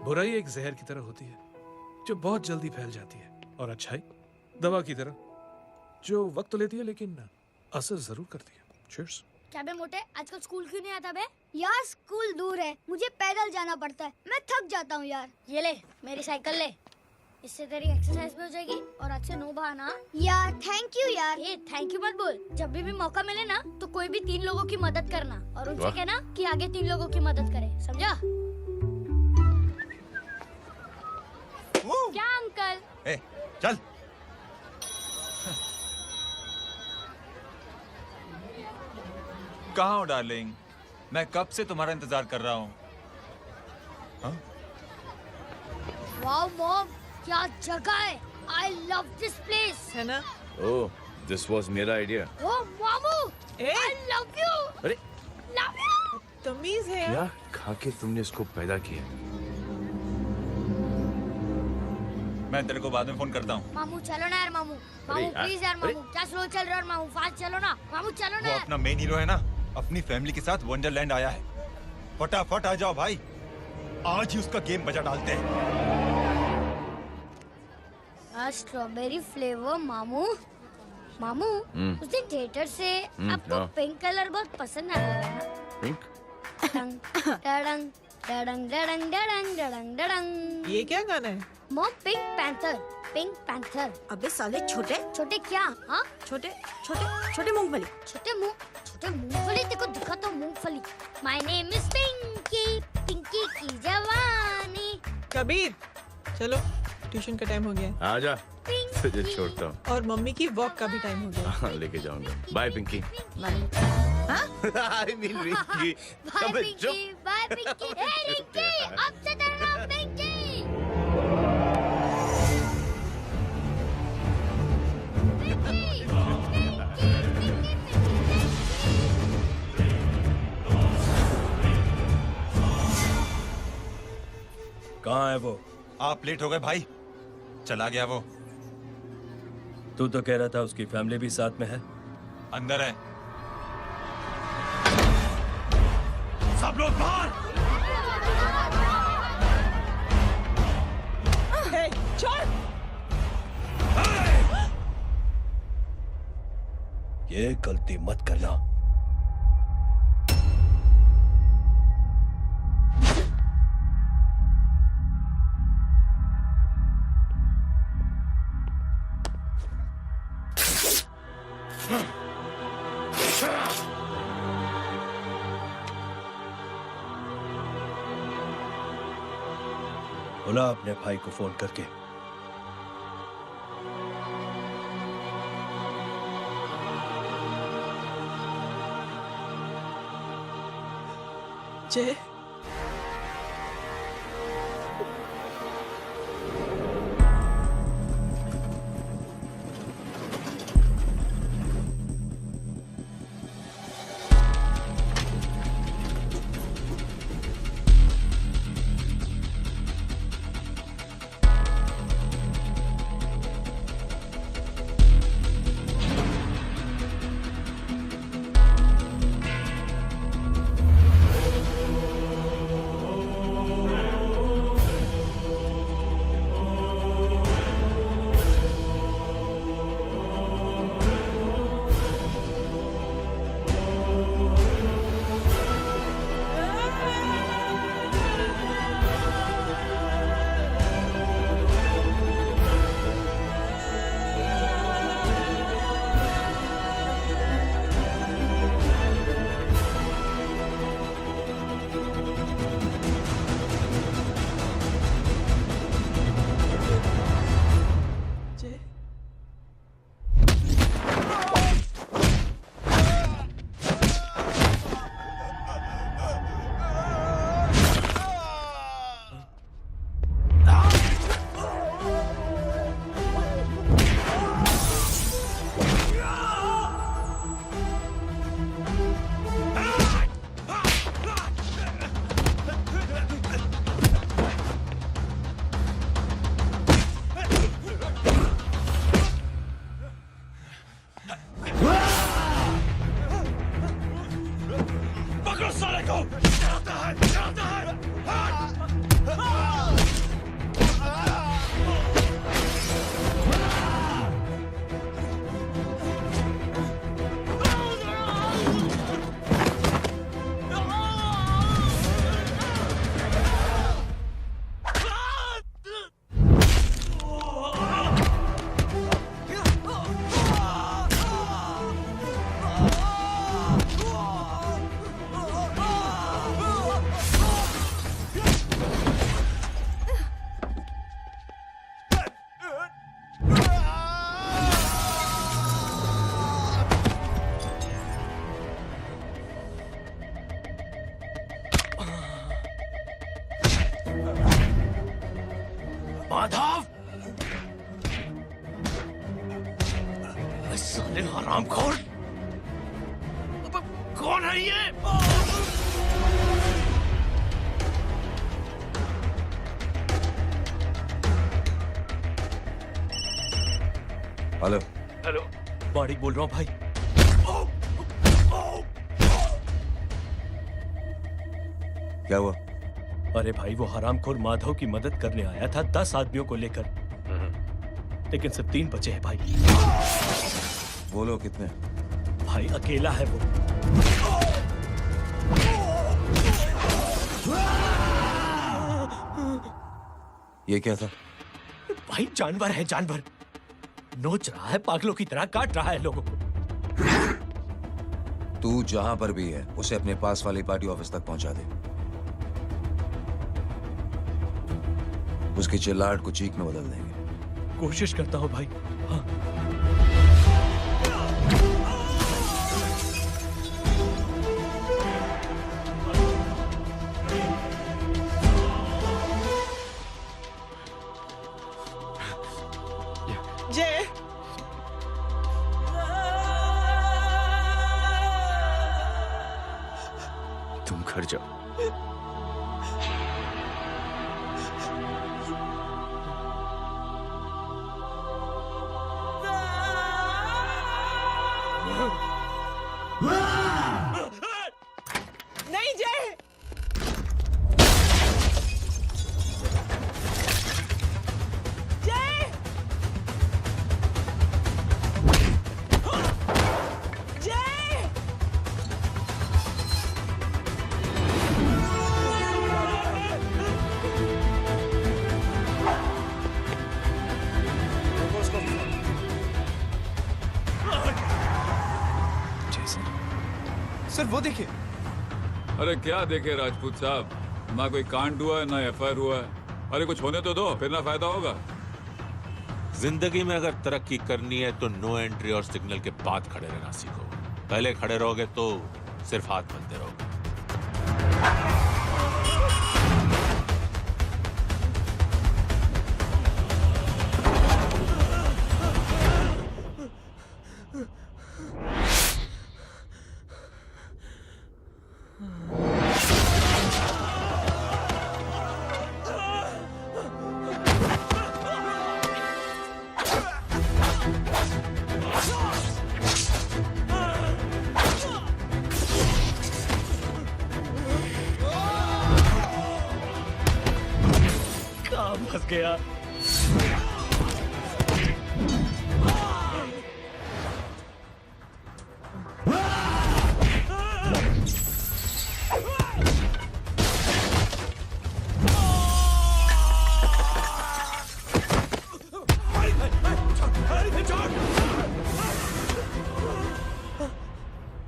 बुराई एक जहर की तरह होती है जो बहुत जल्दी फैल जाती है, और अच्छाई दवा की तरह जो वक्त तो लेती है लेकिन असर जरूर करती है। चीयर्स। क्या बे मोटे, आजकल स्कूल क्यों नहीं आता बे? यार स्कूल दूर है, मुझे पैदल जाना पड़ता है, मैं थक जाता हूँ यार। ये ले मेरी साइकिल ले, इससे तेरी एक्सरसाइज भी हो जाएगी और आज से नो बहाना। यार थैंक यू यार। ये थैंक यू मत बोल, जब भी मौका मिले ना तो कोई भी 3 लोगों की मदद करना और उनसे कहना कि आगे 3 लोगों की मदद करे, समझा? क्या अंकल? ए, चल। कहाँ हो डार्लिंग? मैं कब से तुम्हारा इंतजार कर रहा हूँ। वाओ मॉम, क्या जगह है। I love this place. है ना? ओह, दिस वाज मेरा आइडिया। Oh मामू, I love you. अरे Love you. तमीज है। क्या खा के तुमने इसको पैदा किया? मैं तेरे को बाद में फोन करता हूँ। मामू चलो ना यार, मामू मामू प्लीज यार, मामू क्या स्लो चल रहे हो मामू, फास्ट चलो ना मामू, चलो ना। वो अपना मेन हीरो है ना, अपनी फैमिली के साथ वंडरलैंड आया है। फटाफट आ जाओ भाई, आज ही उसका गेम बजा डालते हैं। स्ट्रॉबेरी फ्लेवर मामू। मामू उस दिन थिएटर से आपको पिंक कलर बहुत पसंद आया ना? पिंक? डडंग डडंग डडंग डडंग डडंग डडंग। ये क्या गाना है? Mom pink panther, pink panther. अबे साले छोटे छोटे क्या? हाँ छोटे छोटे छोटे मूंगफली। छोटे मूंगफली, देखो दिखा तो मूंगफली। My name is Pinky, Pinky की जवानी। कबीर चलो, ट्यूशन का टाइम हो गया है। आजा, तुझे छोड़ता हूँ। और मम्मी की वॉक का भी टाइम हो गया। हाँ, लेके जाऊंगा। Bye Pinky. I mean Rinky. Bye Pinky, bye Pinky. Hey Rinky, अब से तेरा नाम पिंकी। कहाँ है वो? आप लेट हो गए भाई, चला गया वो। तू तो कह रहा था उसकी फैमिली भी साथ में है। अंदर है। सब लोग बाहर। छोड़। ये गलती मत करना। बुला अपने भाई को फोन करके। जय, माधव, साले हरामखोर, कौन है ये? हेलो हेलो, माणिक बोल रहा हूँ भाई। क्या हुआ? अरे भाई, वो हरामखोर माधव की मदद करने आया था 10 आदमियों को लेकर, लेकिन सिर्फ 3 बचे हैं भाई। बोलो कितने? भाई अकेला है वो। ये क्या था? भाई जानवर है, जानवर। नोच रहा है, पागलों की तरह काट रहा है लोगों को। तू जहां पर भी है उसे अपने पास वाली पार्टी ऑफिस तक पहुंचा दे। उसकी चिल्लाहट को चीख में बदल देंगे। कोशिश करता हूं भाई। हाँ। जय, तुम घर जाओ। नहीं जय, जय, जय, सर वो देखिए। अरे क्या देखे राजपूत साहब, ना कोई कांड हुआ है ना एफआईआर हुआ है, अरे कुछ होने तो दो, फिर ना फायदा होगा। जिंदगी में अगर तरक्की करनी है तो नो एंट्री और सिग्नल के बाद खड़े रहना सीखो। पहले खड़े रहोगे तो सिर्फ हाथ बनते रहोगे। फंस गया।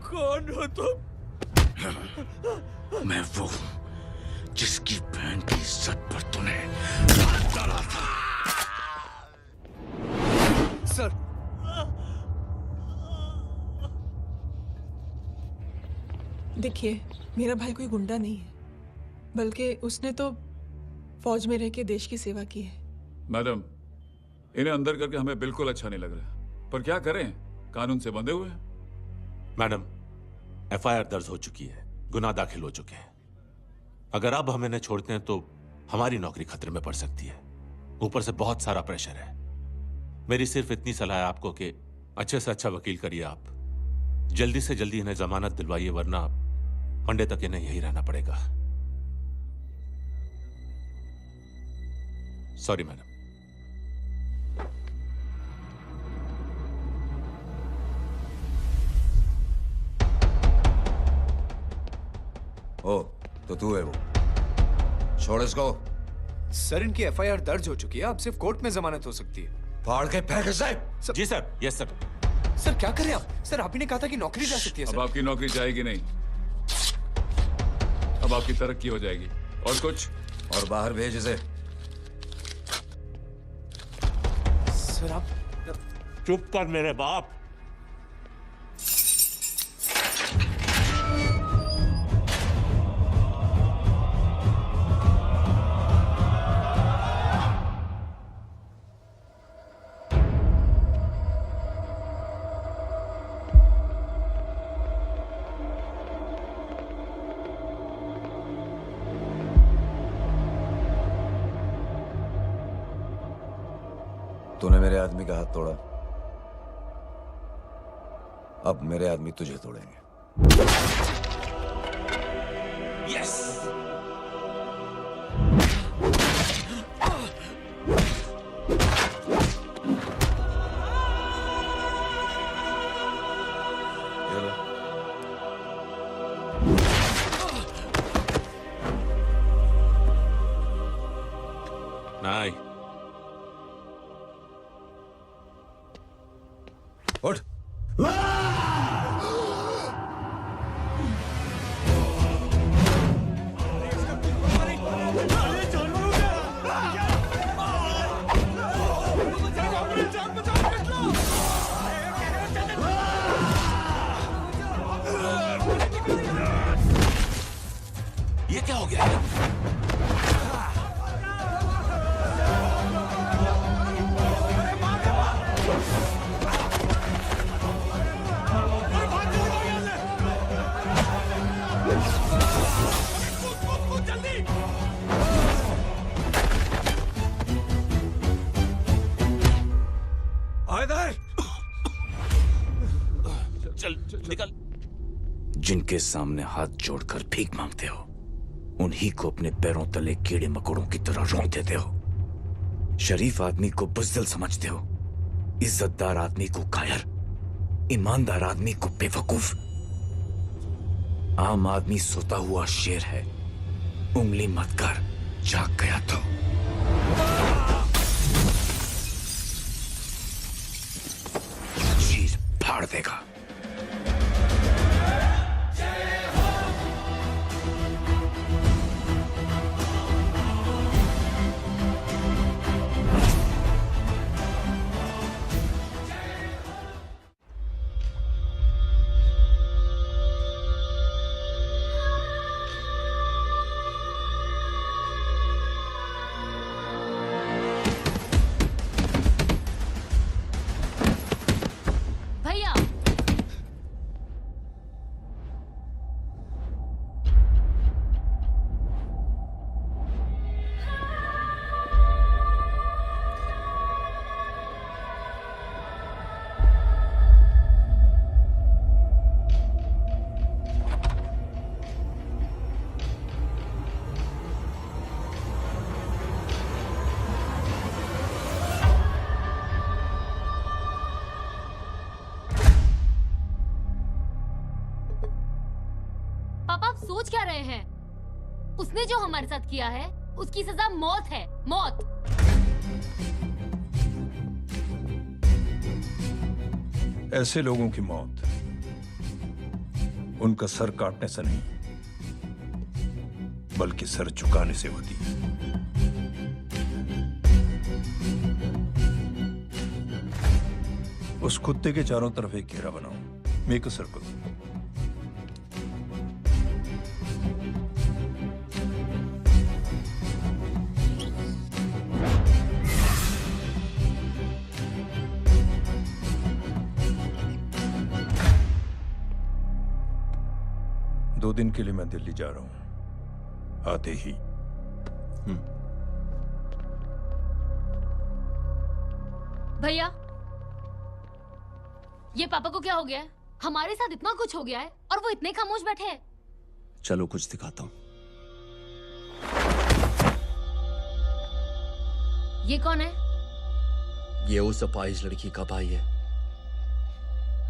कौन हो तुम? मैं वो हूं जिसकी बहन की इज्जत पर तूने हाथ डाला था। सर, देखिए, मेरा भाई कोई गुंडा नहीं है, बल्कि उसने तो फौज में रह के देश की सेवा की है। मैडम, इन्हें अंदर करके हमें बिल्कुल अच्छा नहीं लग रहा, पर क्या करें, कानून से बंधे हुए हैं। मैडम, एफआईआर दर्ज हो चुकी है, गुनाह दाखिल हो चुके हैं। अगर अब हम इन्हें छोड़ते हैं तो हमारी नौकरी खतरे में पड़ सकती है। ऊपर से बहुत सारा प्रेशर है। मेरी सिर्फ इतनी सलाह है आपको कि अच्छे से अच्छा वकील करिए आप। जल्दी से जल्दी इन्हें जमानत दिलवाइए, वरना मंडे तक इन्हें यही रहना पड़ेगा। Sorry madam. ओ, तो तू है वो? छोड़ इसको। सर, इनकी एफआईआर दर्ज हो चुकी है, अब सिर्फ कोर्ट में जमानत हो सकती है। फाड़ के फेंक इसे। जी सर। Yes sir. सर क्या करें आप? सर, आप ही ने कहा था कि नौकरी जा सकती है। अब आपकी नौकरी जाएगी नहीं, अब आपकी तरक्की हो जाएगी। और कुछ? और बाहर भेज इसे। सर आप चुप कर मेरे बाप। तूने मेरे आदमी का हाथ तोड़ा, अब मेरे आदमी तुझे तोड़ेंगे। यस। नहीं। उठ। ये क्या हो गया? निकल। जिनके सामने हाथ जोड़कर भीख मांगते हो, उन्हीं को अपने पैरों तले कीड़े मकोड़ों की तरह रौंद देते हो। शरीफ आदमी को बुज़दिल समझते हो, इज्जतदार आदमी को कायर, ईमानदार आदमी को बेवकूफ। आम आदमी सोता हुआ शेर है, उंगली मत कर, जाग गया तो। चीर फाड़ देगा। सोच क्या रहे हैं? उसने जो हमारे साथ किया है उसकी सजा मौत है, मौत। ऐसे लोगों की मौत उनका सर काटने से नहीं बल्कि सर झुकाने से होती है। उस कुत्ते के चारों तरफ एक घेरा बनाओ, मेक अ सर्कल। दो दिन के लिए मैं दिल्ली जा रहा हूं, आते ही। भैया, ये पापा को क्या हो गया है? हमारे साथ इतना कुछ हो गया है और वो इतने खामोश बैठे हैं। चलो कुछ दिखाता हूं। ये कौन है? ये उस अपाहिज लड़की का भाई है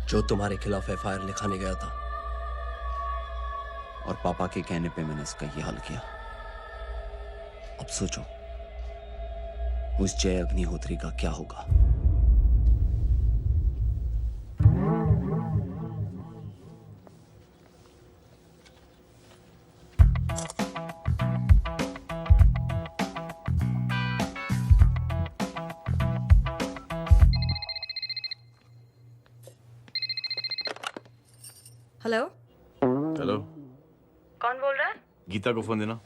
जो तुम्हारे खिलाफ एफआईआर लिखाने गया था। और पापा के कहने पे मैंने इसका ये हाल किया। अब सोचो उस जय अग्निहोत्री का क्या होगा। हेलो। हेलो, कौन बोल रहा है? गीता को फोन देना।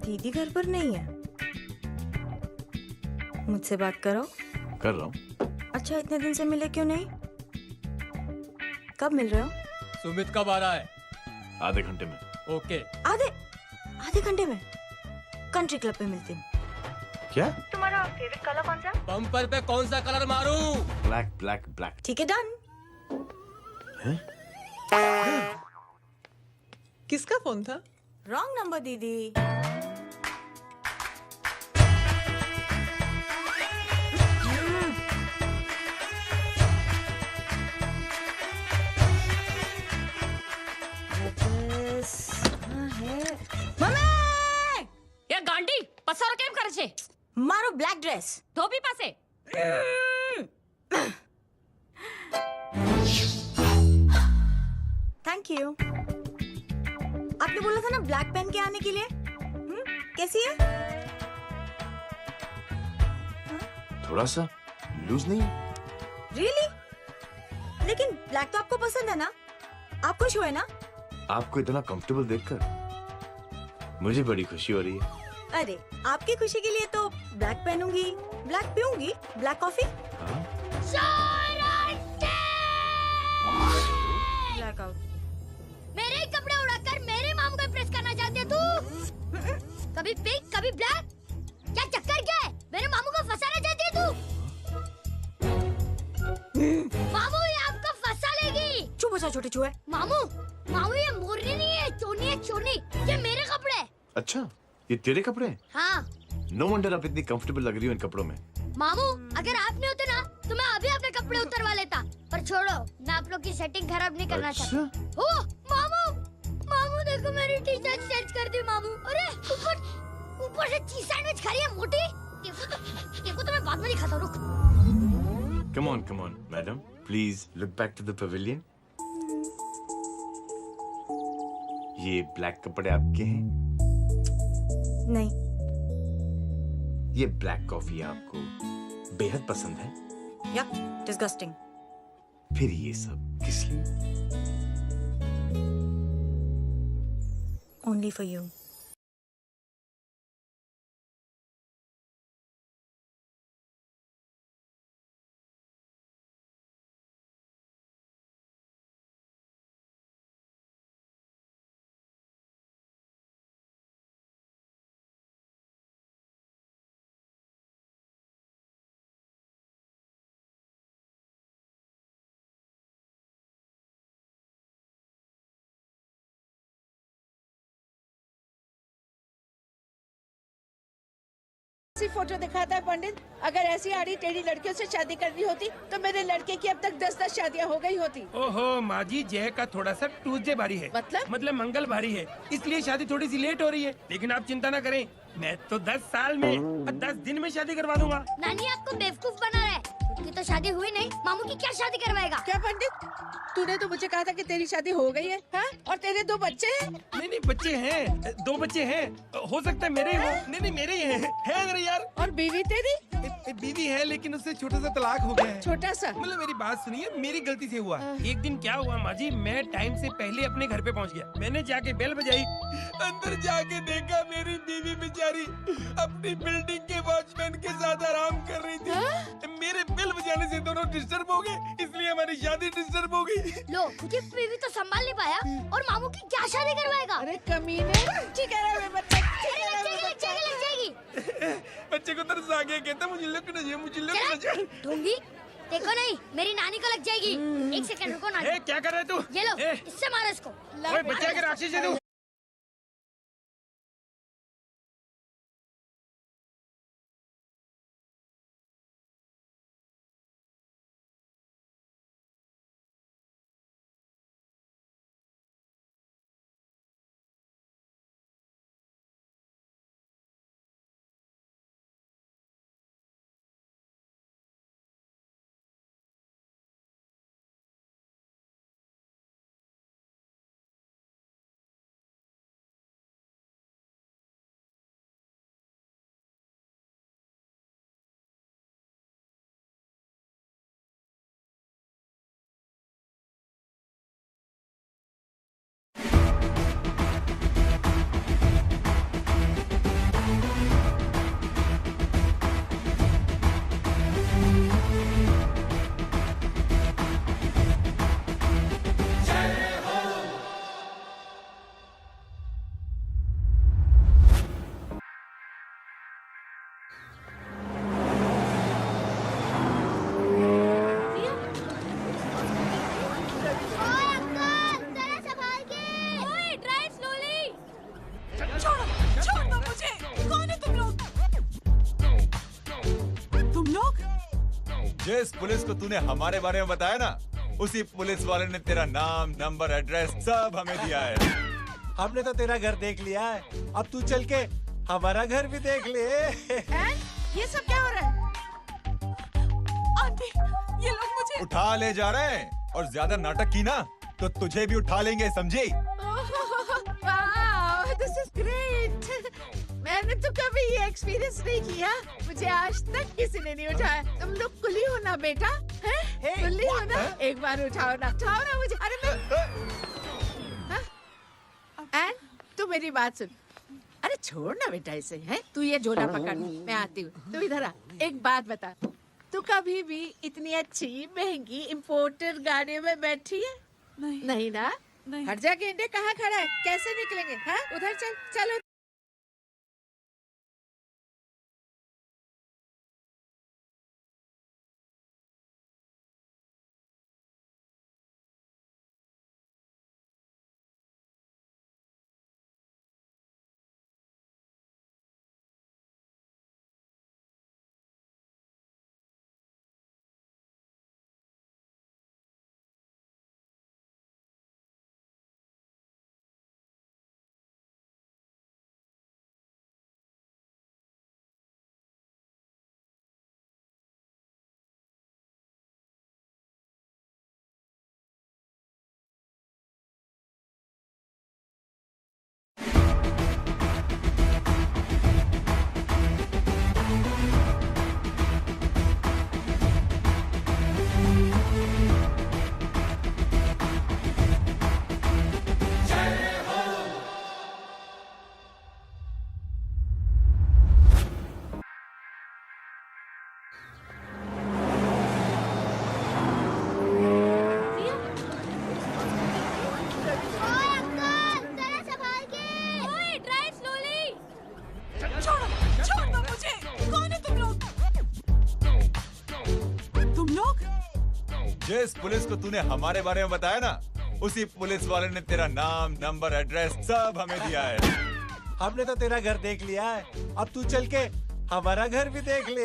दीदी घर पर नहीं है। मुझसे बात करो। कर रहा हूँ। अच्छा, इतने दिन से मिले क्यों नहीं? कब मिल रहे हो? सुमित कब आ रहा है? आधे घंटे में। ओके। आधे घंटे में कंट्री क्लब पे मिलती हूँ। क्या? तुम्हारा फेवरेट कलर कौन सा? बम्पर पे कौन सा कलर मारूं? Black black black. ठीक है, डन। किसका फोन था? रॉन्ग नंबर दीदी। ये गांडी पसार केम करे छे? मारो ब्लैक ड्रेस धोबी पासे। Thank you. आपने बोला था ना ब्लैक पेन के आने के लिए। कैसी है? थोड़ा सा लूज नहीं? रियली? लेकिन ब्लैक तो आपको पसंद है ना? आप खुश हुए ना? आपको इतना कंफर्टेबल देखकर मुझे बड़ी खुशी हो रही है। अरे, आपकी खुशी के लिए तो ब्लैक पहनूंगी, ब्लैक पीऊंगी, ब्लैक कॉफी। Black out. मेरे ही कपड़े उड़ाकर मेरे मामू को प्रेस करना चाहती है तू? कभी पिंक कभी ब्लैक, क्या चक्कर क्या है? मेरे मामू को फंसाना चाहती है तू? मामू ये आपको फंसा लेगी। चुप हो जा छोटे चूहे। मामू मामू ये मोरनी नहीं है, चोनी है चोनी। ये मेरे कपड़े हैं। अच्छा, ये तेरे कपड़े हैं? हाँ। नो वंडर आप इतनी कंफर्टेबल लग रही हो इन कपड़ों में। मामू अगर आप नहीं होते ना तो मैं अभी अपने कपड़े उतरवा लेता। पर छोड़ो, मैं आप लोग की सेटिंग खराब नहीं करना चाहता। ओ मामू, मामू देखो मेरी टी शर्ट चेंज कर दी मामू। अरे ऊपर से चीज सैंडविच खा रही है मोटी। देखो तो मैं बाद में दिखाता हूँ, रुक। Come on, madam. Please look back to the pavilion. ये ब्लैक कपड़े आपके हैं? नहीं। ये ब्लैक कॉफी आपको बेहद पसंद है? Yup, disgusting. फिर ये सब किस लिए? Only for you. ऐसी फोटो दिखाता है पंडित। अगर ऐसी आड़ी टेढ़ी लड़कियों से शादी करनी होती तो मेरे लड़के की अब तक 10-10 शादियां हो गई होती। ओहो माँ जी, जय का थोड़ा सा ट्यूसडे भारी है। मतलब मंगल भारी है, इसलिए शादी थोड़ी सी लेट हो रही है। लेकिन आप चिंता न करें, मैं तो 10 साल में और 10 दिन में शादी करवा दूंगा। नानी आपको बेवकूफ बना रहा है। उसकी तो शादी हुई नहीं, मामू की क्या शादी करवाएगा? क्या पंडित, तूने तो मुझे कहा था कि तेरी शादी हो गई है, हाँ? और तेरे 2 बच्चे हैं? नहीं बच्चे हैं, 2 बच्चे हैं। हो सकता है मेरे ही हो। नहीं मेरे ही है मेरे यार। और बीवी तेरी? बीवी है, लेकिन उससे छोटा सा तलाक हो गया है। छोटा सा? मतलब मेरी बात सुनिए, मेरी गलती से हुआ। एक दिन क्या हुआ माँ जी, मैं टाइम से पहले अपने घर पे पहुँच गया। मैंने जाके बेल बजाई, अंदर जाके देखा मेरी बीवी बेचारी अपनी बिल्डिंग के वॉचमैन के साथ आराम कर रही थी। मेरे बेल बजाने से दोनों डिस्टर्ब हो गए, इसलिए हमारी शादी डिस्टर्ब हो गई। लो, मुझे बीवी तो संभाल नहीं पाया और मामू की क्या शादी करवाएगा? अरे कमीने, ठीक है बच्चा, लग जाएगी। बच्चे को तरस आ गया, कहता मुझे लगना चाहिए, मुझे लगना चाहिए। ढूंढी देखो नहीं, मेरी नानी को लग जाएगी। 1 सेकंड रुको नानी। क्या कर रहे तू? ये लो, इससे मारो इसको। बच्चे के राक्षस है तू। जिस पुलिस को तूने हमारे बारे में बताया ना, उसी पुलिस वाले ने तेरा नाम, नंबर, एड्रेस सब हमें दिया है। हमने तो तेरा घर देख लिया है, अब तू चल के हमारा घर भी देख ले। ये सब क्या हो रहा है? आंटी, ये लोग मुझे उठा ले जा रहे हैं, और ज्यादा नाटक की ना तो तुझे भी उठा लेंगे, समझी? This is great. मैंने तो कभी ये एक्सपीरियंस नहीं किया, मुझे आज तक किसी ने नहीं उठाया। तुम लोग कुली हो ना बेटा, हैं? कुली हो ना? एक बार उठाओ ना मुझे। अरे मैं एन, तू मेरी बात सुन। अरे छोड़ ना बेटा इसे, हैं? तू ये झोला पकड़, मैं आती हूँ। तू इधर आ, एक बात बता, तू कभी भी इतनी अच्छी महंगी इम्पोर्टेड गाड़ी में बैठी है? नहीं ना? हट जा गेंडे, कहाँ खड़ा है? कैसे निकलेंगे? हाँ, उधर चल, चलो। जिस पुलिस को तूने हमारे बारे में बताया ना, उसी पुलिस वाले ने तेरा नाम, नंबर, एड्रेस सब हमें दिया है। हमने तो तेरा घर देख लिया है, अब तू चल के हमारा घर भी देख ले।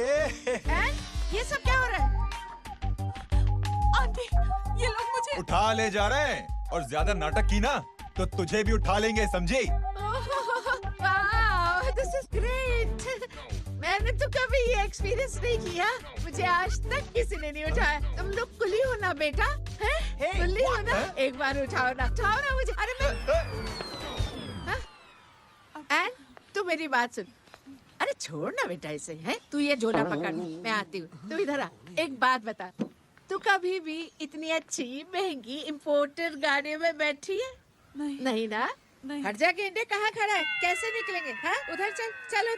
ये सब क्या हो रहा है? आंटी, ये लोग मुझे उठा ले जा रहे हैं और ज्यादा नाटक की ना तो तुझे भी उठा लेंगे, समझी? वाह, दिस इज ग्रेट। मैंने तो कभी ये एक्सपीरियंस नहीं किया। मुझे आज तक किसी ने नहीं उठाया। तुम लोग कुली हो ना बेटा? हैं? कुली हो ना? एक बार उठाओ ना मुझे। अरे मैं एन, तू मेरी बात सुन। अरे छोड़ ना बेटा इसे, हैं? तू ये झोला पकड़, मैं आती हूँ। तू इधर आ। एक बात बता, तू कभी भी इतनी अच्छी महंगी इम्पोर्टेड गाड़ी में बैठी है? नहीं ना? हट जा गेंडे, कहाँ खड़ा है? कैसे निकलेंगे? हाँ, उधर चल, चलो।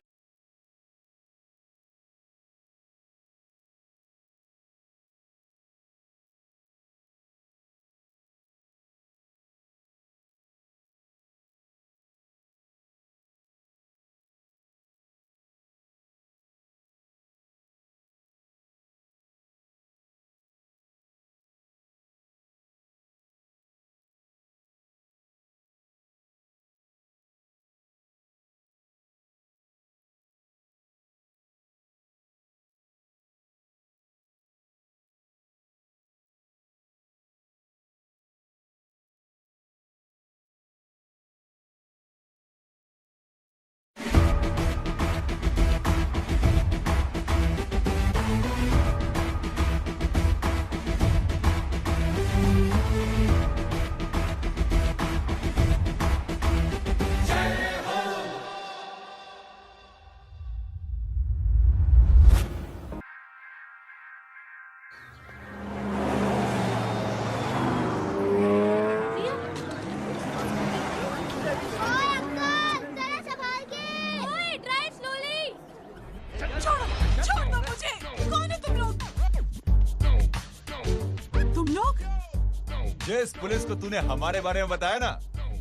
जिस पुलिस को तूने हमारे बारे में बताया ना,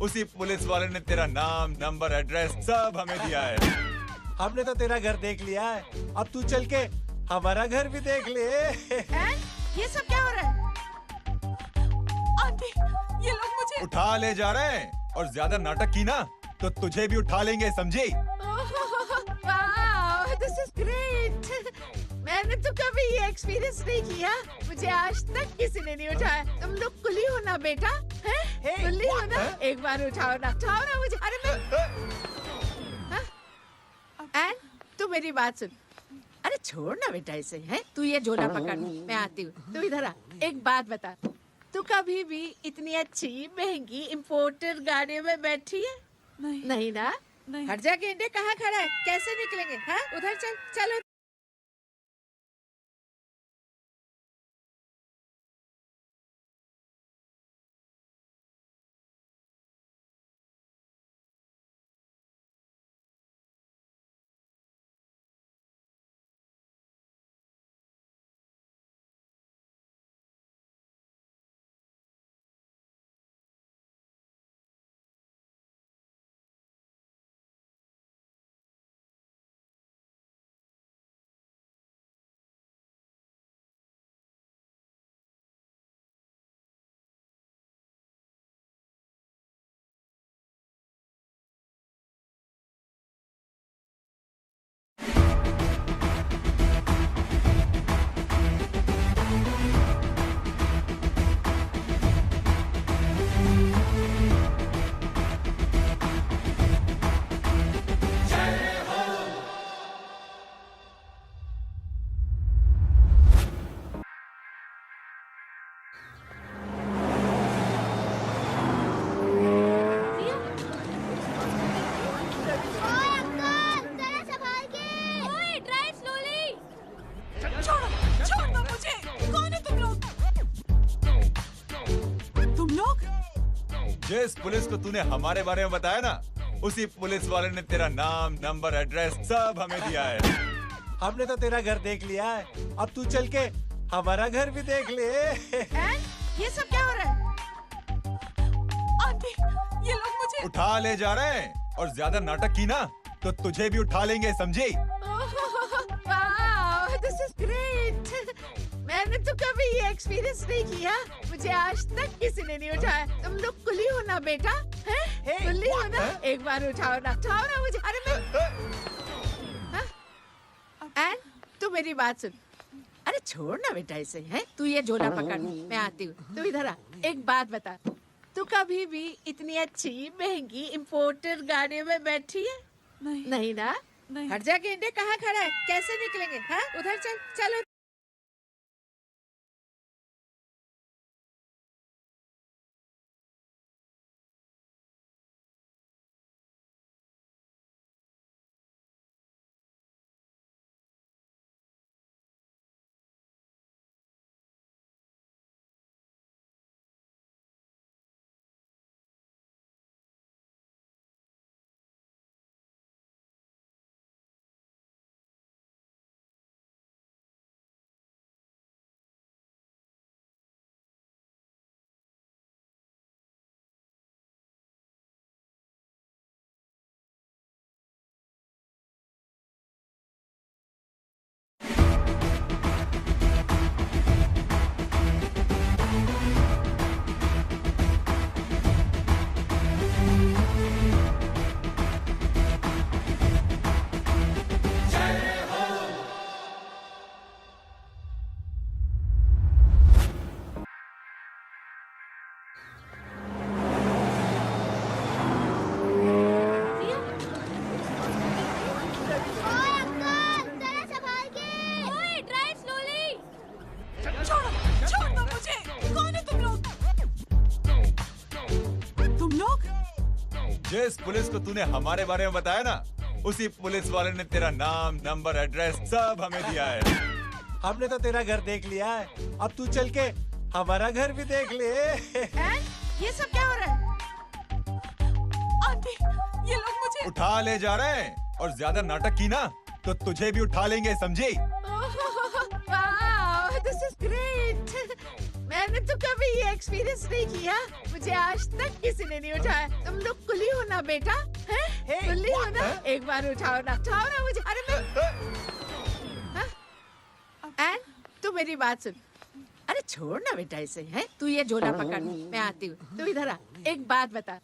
उसी पुलिस वाले ने तेरा नाम, नंबर, एड्रेस सब हमें दिया है। हमने तो तेरा घर देख लिया है, अब तू चल के हमारा घर भी देख ले। ये सब क्या हो रहा है? आंटी, ये लोग मुझे उठा ले जा रहे हैं और ज्यादा नाटक की ना तो तुझे भी उठा लेंगे, समझी? वाह, दिस इज ग्रेट। मैंने तो कभी ये एक्सपीरियंस नहीं किया। मुझे आज तक किसी ने नहीं उठाया। तुम लोग कुली हो ना बेटा? हैं? कुली हो ना? एक बार उठाओ ना मुझे। अरे मैं एन, तू मेरी बात सुन। अरे छोड़ ना बेटा इसे, हैं? तू ये झोला पकड़, मैं आती हूँ। तू इधर आ। एक बात बता, तू कभी भी इतनी अच्छी महंगी इम्पोर्टेड गाड़ी में बैठी है? नहीं ना? हट जा गेंडे, कहाँ खड़ा है? कैसे निकलेंगे? हाँ, उधर चल, चलो। जिस पुलिस को तूने हमारे बारे में बताया ना, उसी पुलिस वाले ने तेरा नाम, नंबर, एड्रेस सब हमें दिया है। हमने तो तेरा घर देख लिया है, अब तू चल के हमारा घर भी देख ले। ये सब क्या हो रहा है? आंटी, ये लोग मुझे उठा ले जा रहे हैं और ज्यादा नाटक की ना तो तुझे भी उठा लेंगे, समझी? वाह, दिस इज ग्रेट। मैंने तो कभी ये एक्सपीरियंस नहीं किया। मुझे आज तक किसी ने नहीं उठाया। तुम लोग कुली हो ना बेटा? हैं? कुली हो ना? एक बार उठाओ ना मुझे। अरे मैं मेरी बात सुन। अरे छोड़ ना बेटा इसे, हैं? तू ये झोला पकड़, मैं आती हूँ। तू इधर आ। एक बात बता, तू कभी भी इतनी अच्छी महंगी इम्पोर्टेड गाड़ी में बैठी है? नहीं ना? हट जा गेंडे, कहाँ खड़ा है? कैसे निकलेंगे? हाँ, उधर चल, चलो। जिस पुलिस को तूने हमारे बारे में बताया ना, उसी पुलिस वाले ने तेरा नाम, नंबर, एड्रेस सब हमें दिया है। हमने तो तेरा घर देख लिया है, अब तू चल के हमारा घर भी देख ले। ये सब क्या हो रहा है? आंटी, ये लोग मुझे उठा ले जा रहे हैं, और ज्यादा नाटक की ना तो तुझे भी उठा लेंगे, समझी? वाह, दिस इज ग्रेट। मैंने तो कभी ये एक्सपीरियंस नहीं किया। मुझे आज तक किसी ने नहीं उठाया। तुम लोग कुली हो ना बेटा? हैं? कुली हो ना? एक बार उठाओ ना मुझे। अरे मैं एन, तू मेरी बात सुन। अरे छोड़ ना बेटा इसे, हैं? तू ये झोला पकड़, मैं आती हूँ। तू इधर आ। एक बात बता,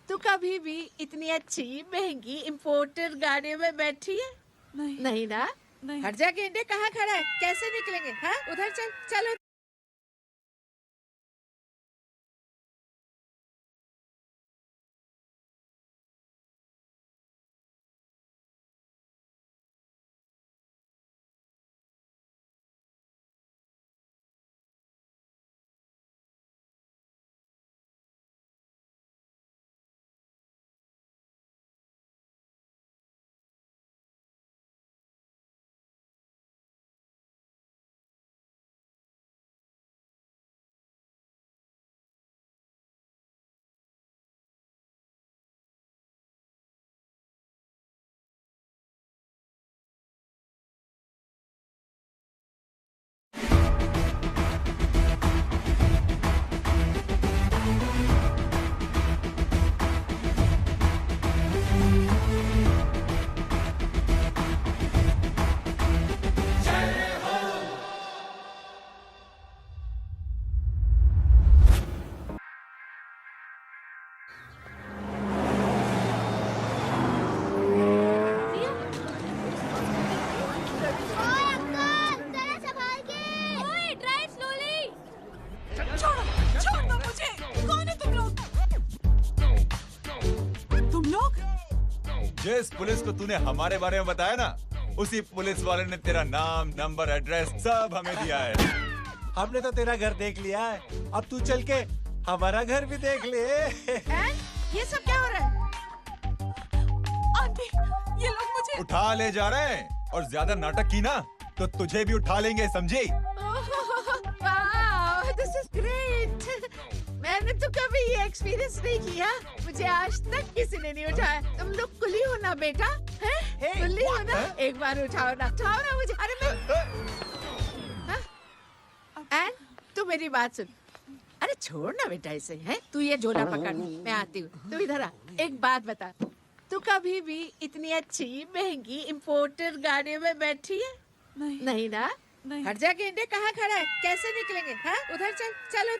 तू कभी भी इतनी अच्छी महंगी इम्पोर्टेड गाड़ी में बैठी है? नहीं ना? हट जा गेंडे, कहाँ खड़ा है? कैसे निकलेंगे? हाँ, उधर चल, चलो। जिस पुलिस को तूने हमारे बारे में बताया ना, उसी पुलिस वाले ने तेरा नाम, नंबर, एड्रेस सब हमें दिया है। हमने तो तेरा घर देख लिया है, अब तू चल के हमारा घर भी देख ले। ये सब क्या हो रहा है? आंटी, ये लोग मुझे उठा ले जा रहे हैं, और ज्यादा नाटक की ना तो तुझे भी उठा लेंगे, समझी? वाह, दिस इज ग्रेट। मैंने तो कभी ये एक्सपीरियंस नहीं किया। मुझे आज तक किसी ने नहीं उठाया। तुम लोग कुली हो ना बेटा? हैं? कुली हो ना? एक बार उठाओ ना मुझे। अरे मैं एन, तू मेरी बात सुन। अरे छोड़ ना बेटा इसे, हैं? तू ये झोला पकड़, मैं आती हूँ। तू इधर आ। एक बात बता, तू कभी भी इतनी अच्छी महंगी इम्पोर्टेड गाड़ी में बैठी है? नहीं ना? हट जा गेंडे, कहाँ खड़ा है? कैसे निकलेंगे? हाँ, उधर चल, चलो।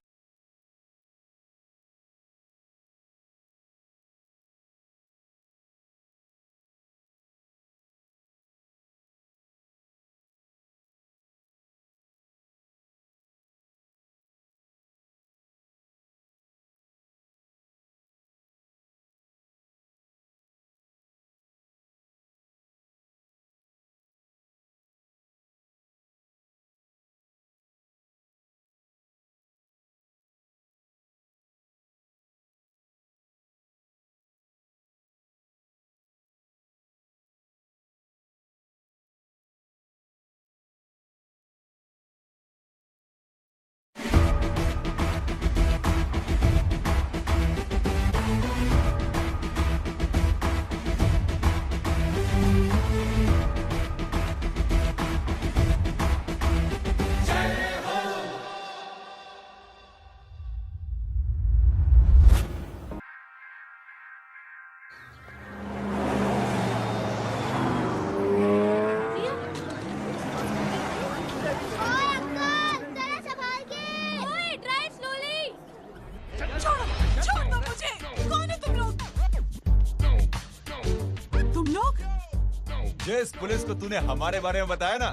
जिस पुलिस को तूने हमारे बारे में बताया ना,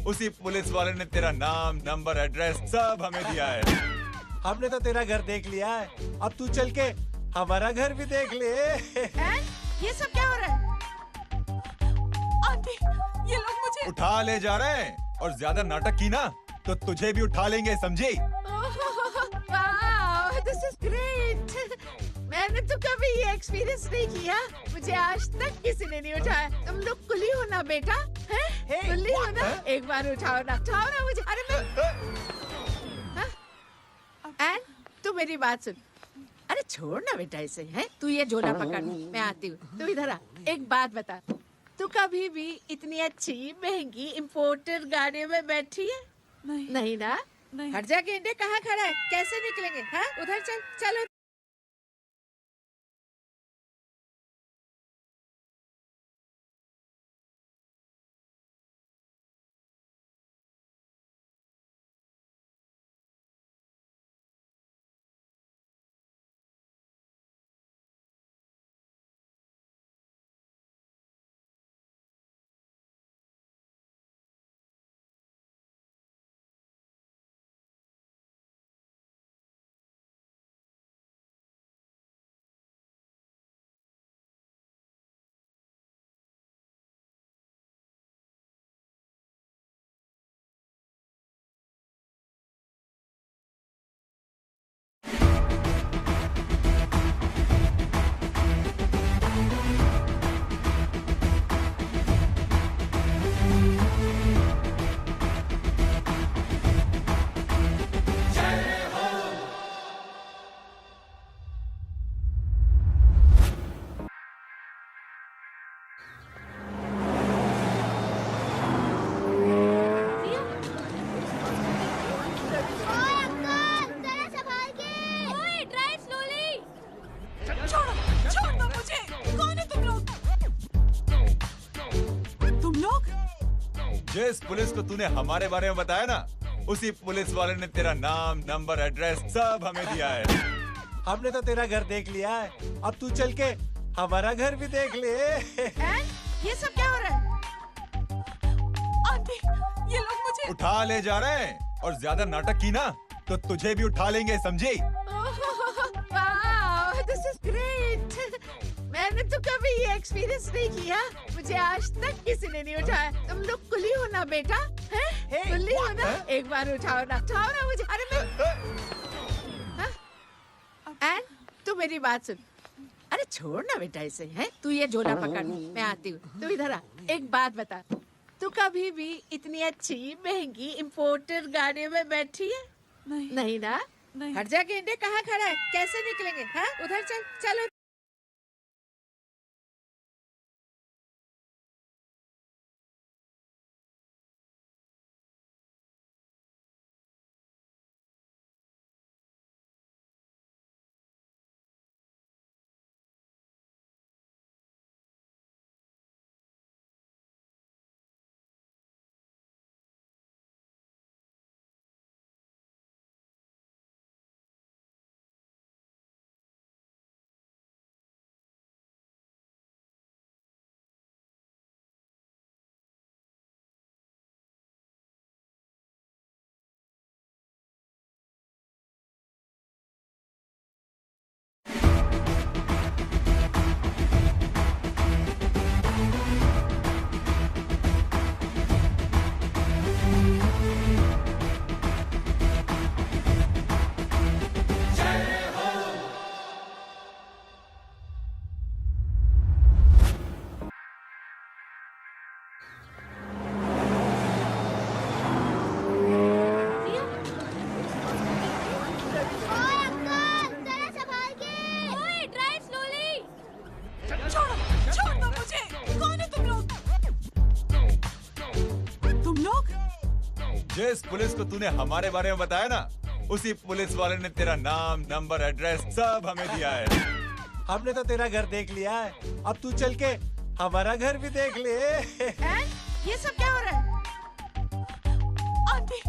उसी पुलिस वाले ने तेरा नाम, नंबर, एड्रेस सब हमें दिया है। हमने तो तेरा घर देख लिया है, अब तू चल के हमारा घर भी देख ले। ये सब क्या हो रहा है? आंटी, ये लोग मुझे उठा ले जा रहे हैं, और ज्यादा नाटक की ना तो तुझे भी उठा लेंगे, समझी? This is great. मैंने तो कभी ये एक्सपीरियंस नहीं किया, मुझे आज तक किसी ने नहीं उठाया। तुम लोग कुली हो ना बेटा, हैं? कुली हो ना? एक बार उठाओ ना मुझे। अरे मैं एन, तू मेरी बात सुन। अरे छोड़ ना बेटा इसे, हैं? तू ये झोला पकड़, मैं आती हूँ। तू इधर आ, एक बात बता, तू कभी भी इतनी अच्छी महंगी इम्पोर्टेड गाड़ी में बैठी है? नहीं ना? हट जा गेंडे, कहाँ खड़ा है? कैसे निकलेंगे? हाँ, उधर चल, चलो। जिस पुलिस को तूने हमारे बारे में बताया ना, उसी पुलिस वाले ने तेरा नाम, नंबर, एड्रेस सब हमें दिया है। हमने तो तेरा घर देख लिया है, अब तू चल के हमारा घर भी देख ले। ये सब क्या हो रहा है? आंटी, ये लोग मुझे उठा ले जा रहे हैं, और ज्यादा नाटक की ना तो तुझे भी उठा लेंगे, समझी? This is great. मैंने तो कभी ये एक्सपीरियंस नहीं किया, मुझे आज तक किसी ने नहीं उठाया। तुम लोग कुली हो ना बेटा, हैं? कुली हो ना? एक बार उठाओ ना मुझे। अरे मैं एन, तू मेरी बात सुन। अरे छोड़ ना बेटा इसे, हैं? तू ये झोला पकड़, मैं आती हूँ। तू इधर आ, एक बात बता, तू कभी भी इतनी अच्छी महंगी इम्पोर्टेड गाड़ी में बैठी है? नहीं ना? हट जा गेंडे, कहाँ खड़ा है? कैसे निकलेंगे? हाँ, उधर चल, चलो। जिस पुलिस को तूने हमारे बारे में बताया ना, उसी पुलिस वाले ने तेरा नाम, नंबर, एड्रेस सब हमें दिया है। हमने तो तेरा घर देख लिया है, अब तू चल के हमारा घर भी देख ले। ये सब क्या हो रहा है? आंटी,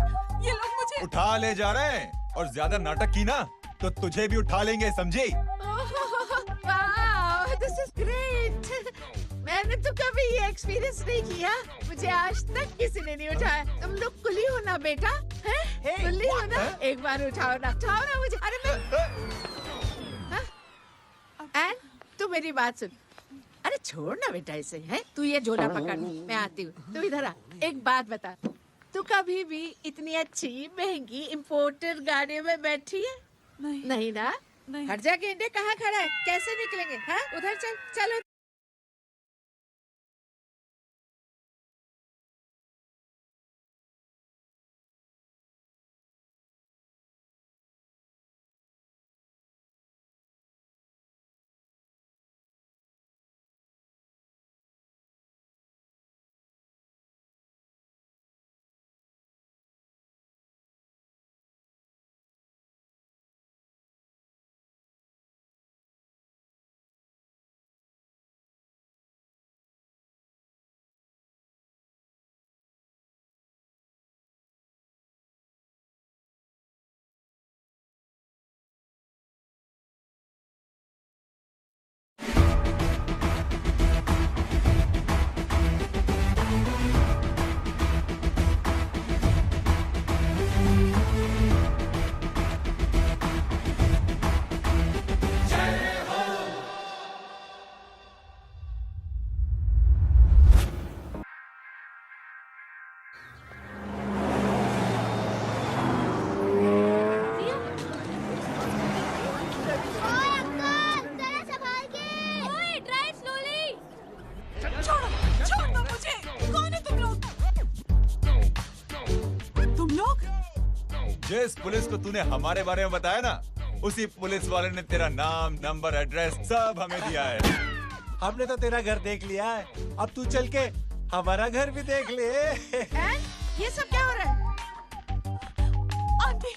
ये लोग मुझे उठा ले जा रहे हैं, और ज्यादा नाटक की ना तो तुझे भी उठा लेंगे, समझी? This is great. मैंने मैंने तो कभी ये एक्सपीरियंस नहीं किया, मुझे आज तक किसी ने नहीं उठाया। तुम लोग कुली हो ना बेटा, हैं? कुली हो ना? एक बार उठाओ ना मुझे। अरे मैं एन, तू मेरी बात सुन। अरे छोड़ ना बेटा इसे, हैं? तू ये झोला पकड़, मैं आती हूँ। तू इधर आ, एक बात बता, तू कभी भी इतनी अच्छी महंगी इम्पोर्टेड गाड़ियों में बैठी है? नहीं ना? हट जा गेंडे, कहाँ खड़ा है? कैसे निकलेंगे? हाँ, उधर चल, चलो। जिस पुलिस को तूने हमारे बारे में बताया ना, उसी पुलिस वाले ने तेरा नाम, नंबर, एड्रेस सब हमें दिया है। हमने तो तेरा घर देख लिया है, अब तू चल के हमारा घर भी देख ले। ये सब क्या हो रहा है? आंटी,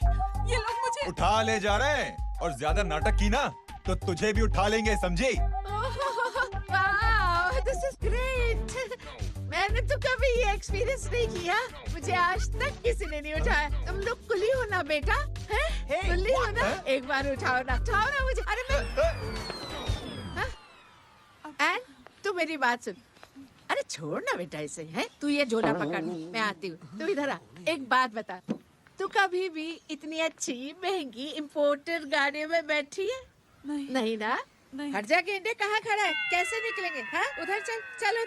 ये लोग मुझे उठा ले जा रहे हैं, और ज्यादा नाटक की ना तो तुझे भी उठा लेंगे, समझी? वाह, दिस इज ग्रेट। मैंने तो कभी ये एक्सपीरियंस नहीं किया, मुझे आज तक किसी ने नहीं उठाया। तुम लोग कुली हो ना बेटा, हैं? कुली हो ना? एक बार उठाओ ना मुझे। अरे मैं एन, तू मेरी बात सुन। अरे छोड़ ना बेटा इसे, हैं? तू ये झोला पकड़, मैं आती हूँ। तू इधर आ, एक बात बता, तू कभी भी इतनी अच्छी महंगी इम्पोर्टेड गाड़ियों में बैठी है? नहीं ना? हट जा गेंडे, कहाँ खड़ा है? कैसे निकलेंगे? हाँ, उधर चल, चलो।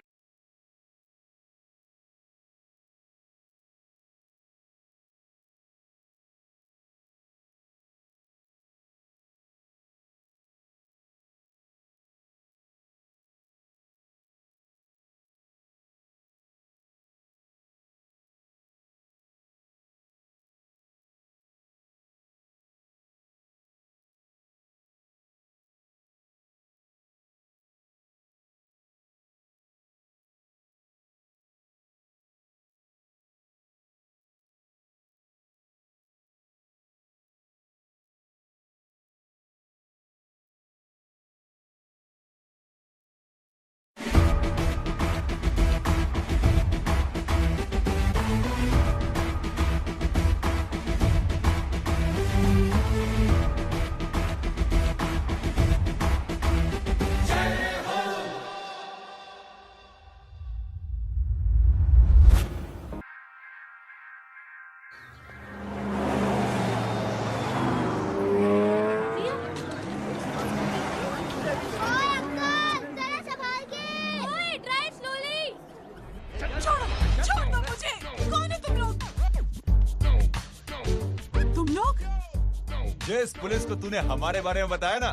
जिस पुलिस को तूने हमारे बारे में बताया ना,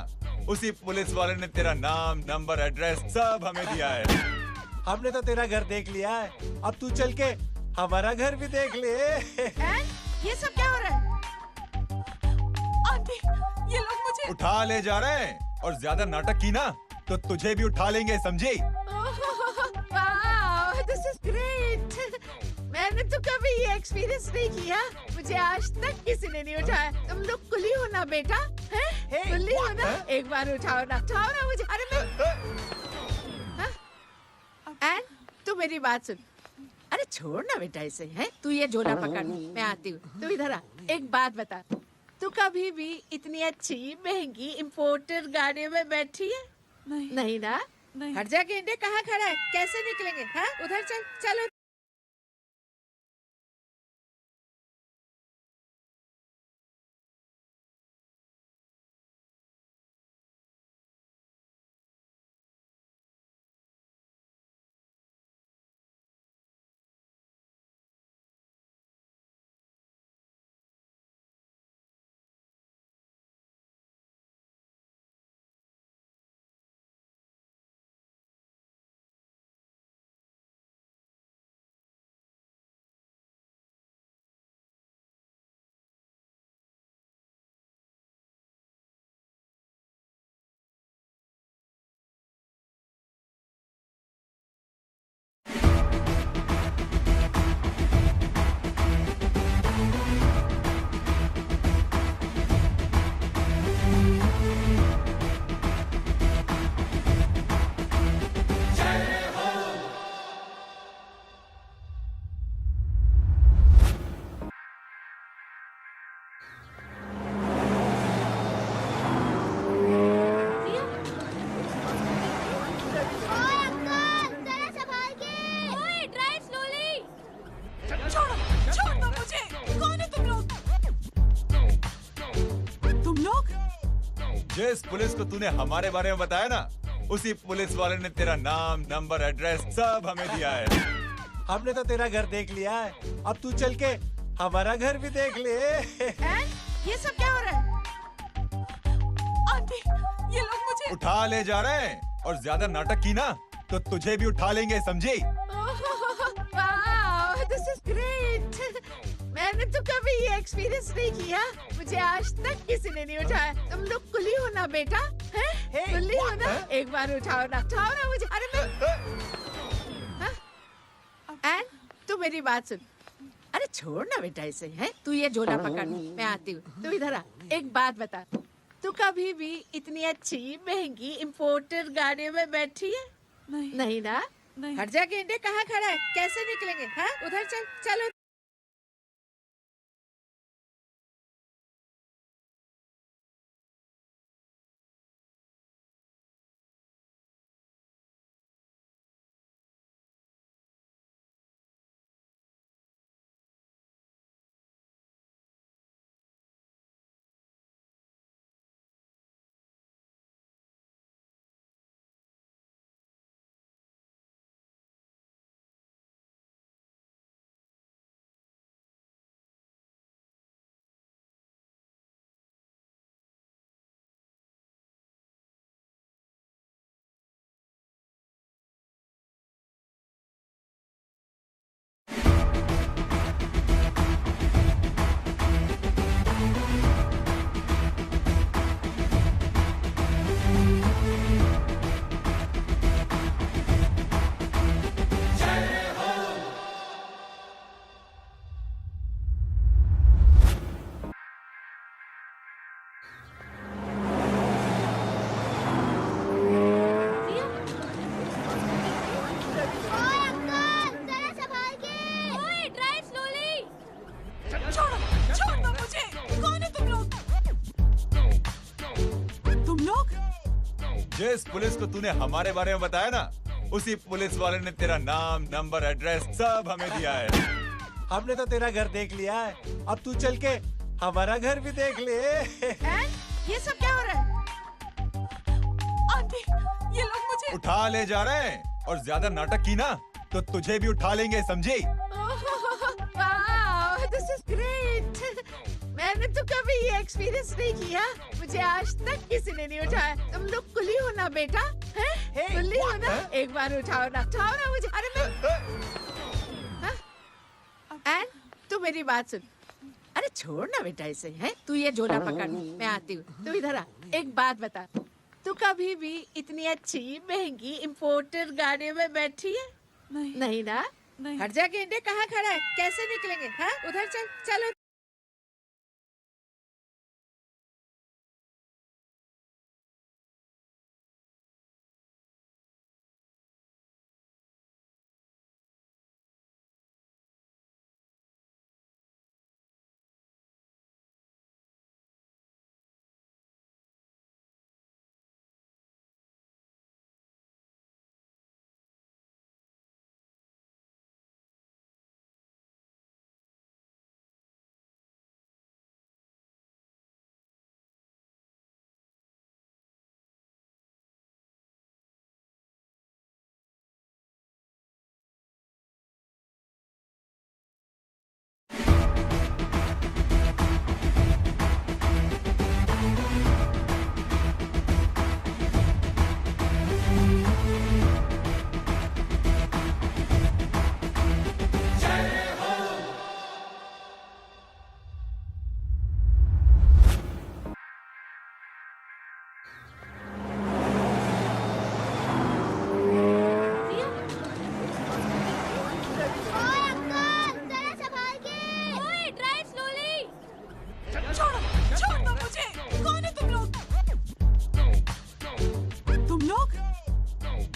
उसी पुलिस वाले ने तेरा नाम, नंबर, एड्रेस सब हमें दिया है। हमने तो तेरा घर देख लिया है, अब तू चल के हमारा घर भी देख ले। ये सब क्या हो रहा है? आंटी, ये लोग मुझे उठा ले जा रहे हैं, और ज्यादा नाटक की ना तो तुझे भी उठा लेंगे, समझी? वाह, दिस इज ग्रेट। मैंने तो कभी ये एक्सपीरियंस नहीं किया, मुझे आज तक किसी ने नहीं उठाया। तुम लोग कुली हो ना बेटा, हैं? कुली हो ना? एक बार उठाओ ना मुझे। अरे मैं एन, तू मेरी बात सुन। अरे छोड़ ना बेटा इसे, हैं? तू ये झोला पकड़, मैं आती हूँ। तू इधर आ, एक बात बता, तू कभी भी इतनी अच्छी महंगी इम्पोर्टेड गाड़ियों में बैठी है? नहीं ना? हट जा गेंडे, कहाँ खड़ा है? कैसे निकलेंगे? हाँ, उधर चल, चलो। जिस पुलिस को तूने हमारे बारे में बताया ना, उसी पुलिस वाले ने तेरा नाम, नंबर, एड्रेस सब हमें दिया है। हमने तो तेरा घर देख लिया है, अब तू चल के हमारा घर भी देख ले। ये सब क्या हो रहा है? आंटी, ये लोग मुझे उठा ले जा रहे हैं, और ज्यादा नाटक की ना तो तुझे भी उठा लेंगे, समझी? वाह, दिस इज ग्रेट। मैंने तो कभी ये एक्सपीरियंस नहीं किया, मुझे आज तक किसी ने नहीं उठाया। तुम लोग कुली हो ना बेटा, हैं? कुली हो ना? एक बार उठाओ ना मुझे। अरे मैं एन, तू मेरी बात सुन। अरे छोड़ ना बेटा इसे, हैं? तू ये झोला पकड़, मैं आती हूँ। तू इधर आ, एक बात बता, तू कभी भी इतनी अच्छी महंगी इम्पोर्टेड गाड़ी में बैठी है? नहीं ना? हट जा गेंडे, कहाँ खड़ा है? कैसे निकलेंगे? हाँ, उधर चल, चलो। जिस पुलिस को तूने हमारे बारे में बताया ना, उसी पुलिस वाले ने तेरा नाम, नंबर, एड्रेस सब हमें दिया है। हमने तो तेरा घर देख लिया है, अब तू चल के हमारा घर भी देख ले। ये सब क्या हो रहा है? आंटी, ये लोग मुझे उठा ले जा रहे हैं, और ज्यादा नाटक की ना तो तुझे भी उठा लेंगे, समझी? वाह, दिस इज ग्रेट। मैंने तो कभी ये एक्सपीरियंस नहीं किया, मुझे आज तक किसी ने नहीं उठाया। तुम लोग कुली हो ना बेटा, हैं? कुली हो ना? एक बार उठाओ ना मुझे। अरे मैं एन, तू मेरी बात सुन। अरे छोड़ ना बेटा इसे, हैं? तू ये झोला पकड़, मैं आती हूँ। तू इधर आ, एक बात बता, तू कभी भी इतनी अच्छी महंगी इम्पोर्टेड गाड़ी में बैठी है? नहीं ना? हट जा गेंडे, कहाँ खड़ा है? कैसे निकलेंगे? हाँ, उधर चल, चलो।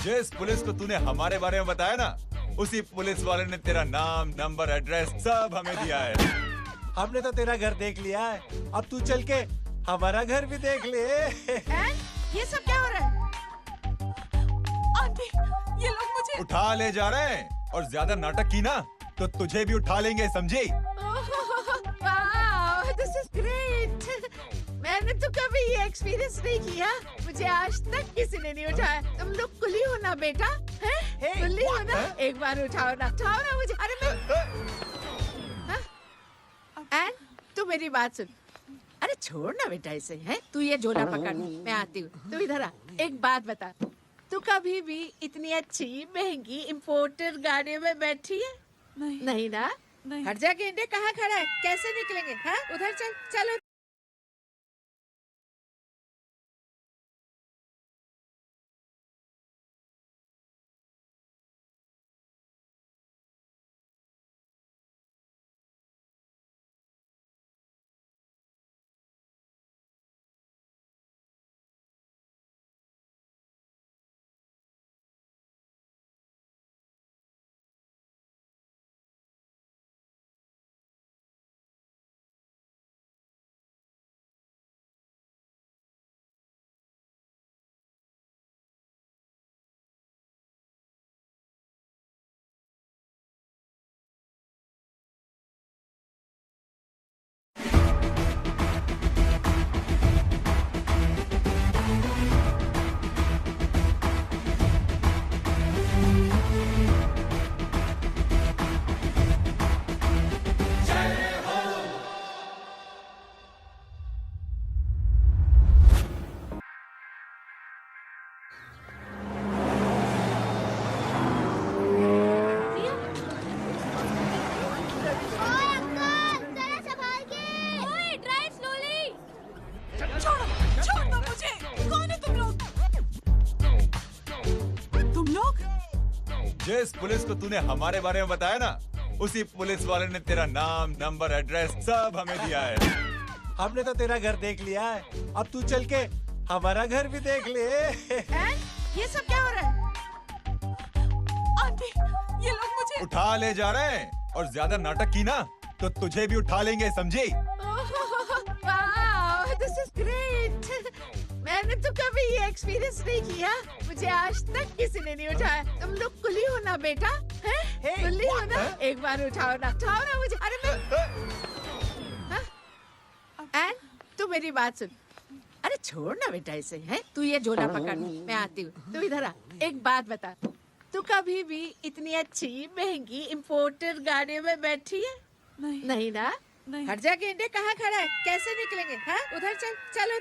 जिस पुलिस को तूने हमारे बारे में बताया ना, उसी पुलिस वाले ने तेरा नाम, नंबर, एड्रेस सब हमें दिया है। हमने तो तेरा घर देख लिया है, अब तू चल के हमारा घर भी देख ले। ये सब क्या हो रहा है? आंटी, ये लोग मुझे उठा ले जा रहे हैं, और ज्यादा नाटक की ना तो तुझे भी उठा लेंगे, समझी? वाह, दिस इज ग्रेट। मैंने तो कभी ये एक्सपीरियंस नहीं किया, मुझे आज तक किसी ने नहीं उठाया। तुम लोग कुली हो ना बेटा, हैं? कुली हो ना? एक बार उठाओ ना मुझे। अरे मैं एन, तू मेरी बात सुन। अरे छोड़ ना बेटा इसे, हैं? तू ये झोला पकड़, मैं आती हूँ। तू इधर आ, एक बात बता, तू कभी भी इतनी अच्छी महंगी इम्पोर्टेड गाड़ी में बैठी है? नहीं ना? हट जा गेंडे, कहाँ खड़ा है? कैसे निकलेंगे? हाँ, उधर चल, चलो। जिस पुलिस को तूने हमारे बारे में बताया ना, उसी पुलिस वाले ने तेरा नाम, नंबर, एड्रेस सब हमें दिया है। हमने तो तेरा घर देख लिया है, अब तू चल के हमारा घर भी देख ले। ये सब क्या हो रहा है? आंटी, ये लोग मुझे उठा ले जा रहे हैं, और ज्यादा नाटक की ना तो तुझे भी उठा लेंगे, समझी? वाह, दिस इज ग्रेट। मैंने तो कभी ये एक्सपीरियंस नहीं किया, मुझे आज तक किसी ने नहीं उठाया। तुम लोग कुली हो ना बेटा, हैं? कुली हो ना? एक बार उठाओ ना मुझे। अरे मैं एन, तू मेरी बात सुन। अरे छोड़ ना बेटा इसे, हैं? तू ये झोला पकड़, मैं आती हूँ। तू इधर आ, एक बात बता, तू कभी भी इतनी अच्छी महंगी इम्पोर्टेड गाड़ी में बैठी है? नहीं ना? हट जा गेंडे, कहाँ खड़ा है? कैसे निकलेंगे? हाँ, उधर चल, चलो।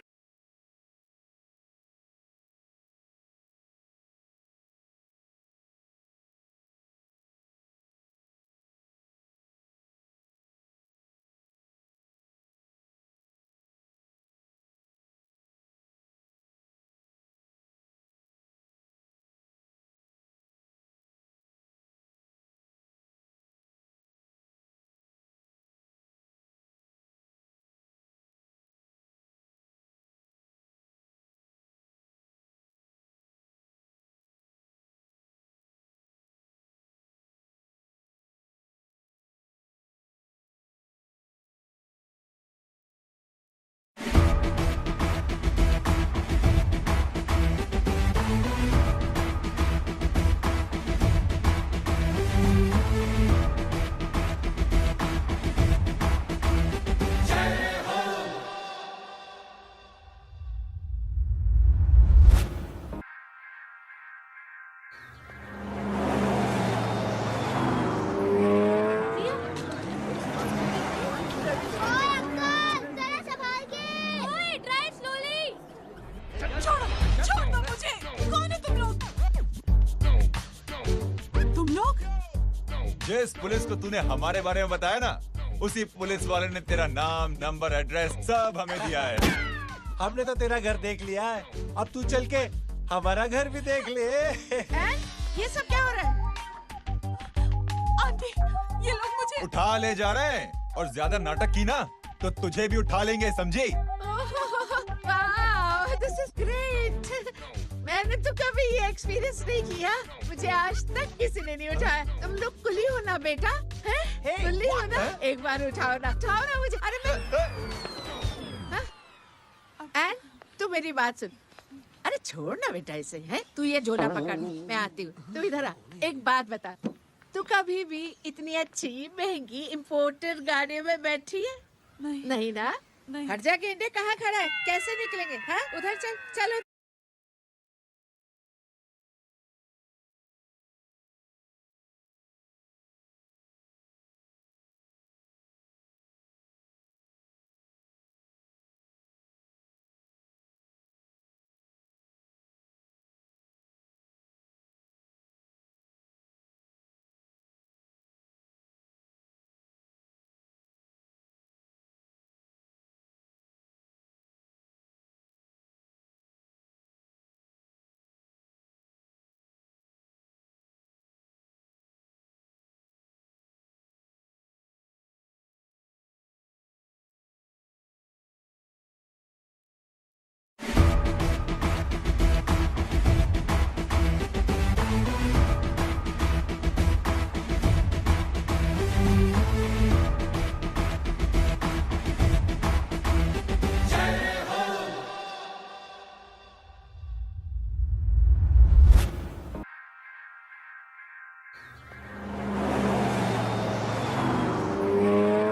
जिस पुलिस को तूने हमारे बारे में बताया ना, उसी पुलिस वाले ने तेरा नाम, नंबर, एड्रेस सब हमें दिया है। हमने तो तेरा घर देख लिया है, अब तू चल के हमारा घर भी देख ले। ये सब क्या हो रहा है? आंटी, ये लोग मुझे उठा ले जा रहे हैं, और ज्यादा नाटक की ना तो तुझे भी उठा लेंगे, समझी? वाह, दिस इज ग्रेट। मैंने तू कभी ये एक्सपीरियंस नहीं किया? मुझे आज तक किसी ने नहीं उठाया। तुम लोग कुली हो ना बेटा, हैं? कुली हो ना? एक बार उठाओ ना मुझे। अरे मैं एन, तू मेरी बात सुन। अरे छोड़ ना बेटा इसे, हैं? तू ये झोला पकड़, मैं आती हूँ। तू इधर आ। एक बात बता, तू कभी भी इतनी अच्छी महंगी इम्पोर्टेड गाड़ी में बैठी है? नहीं ना? हट जा गेंडे, कहाँ खड़ा है? कैसे निकलेंगे? हाँ, उधर चल, चलो।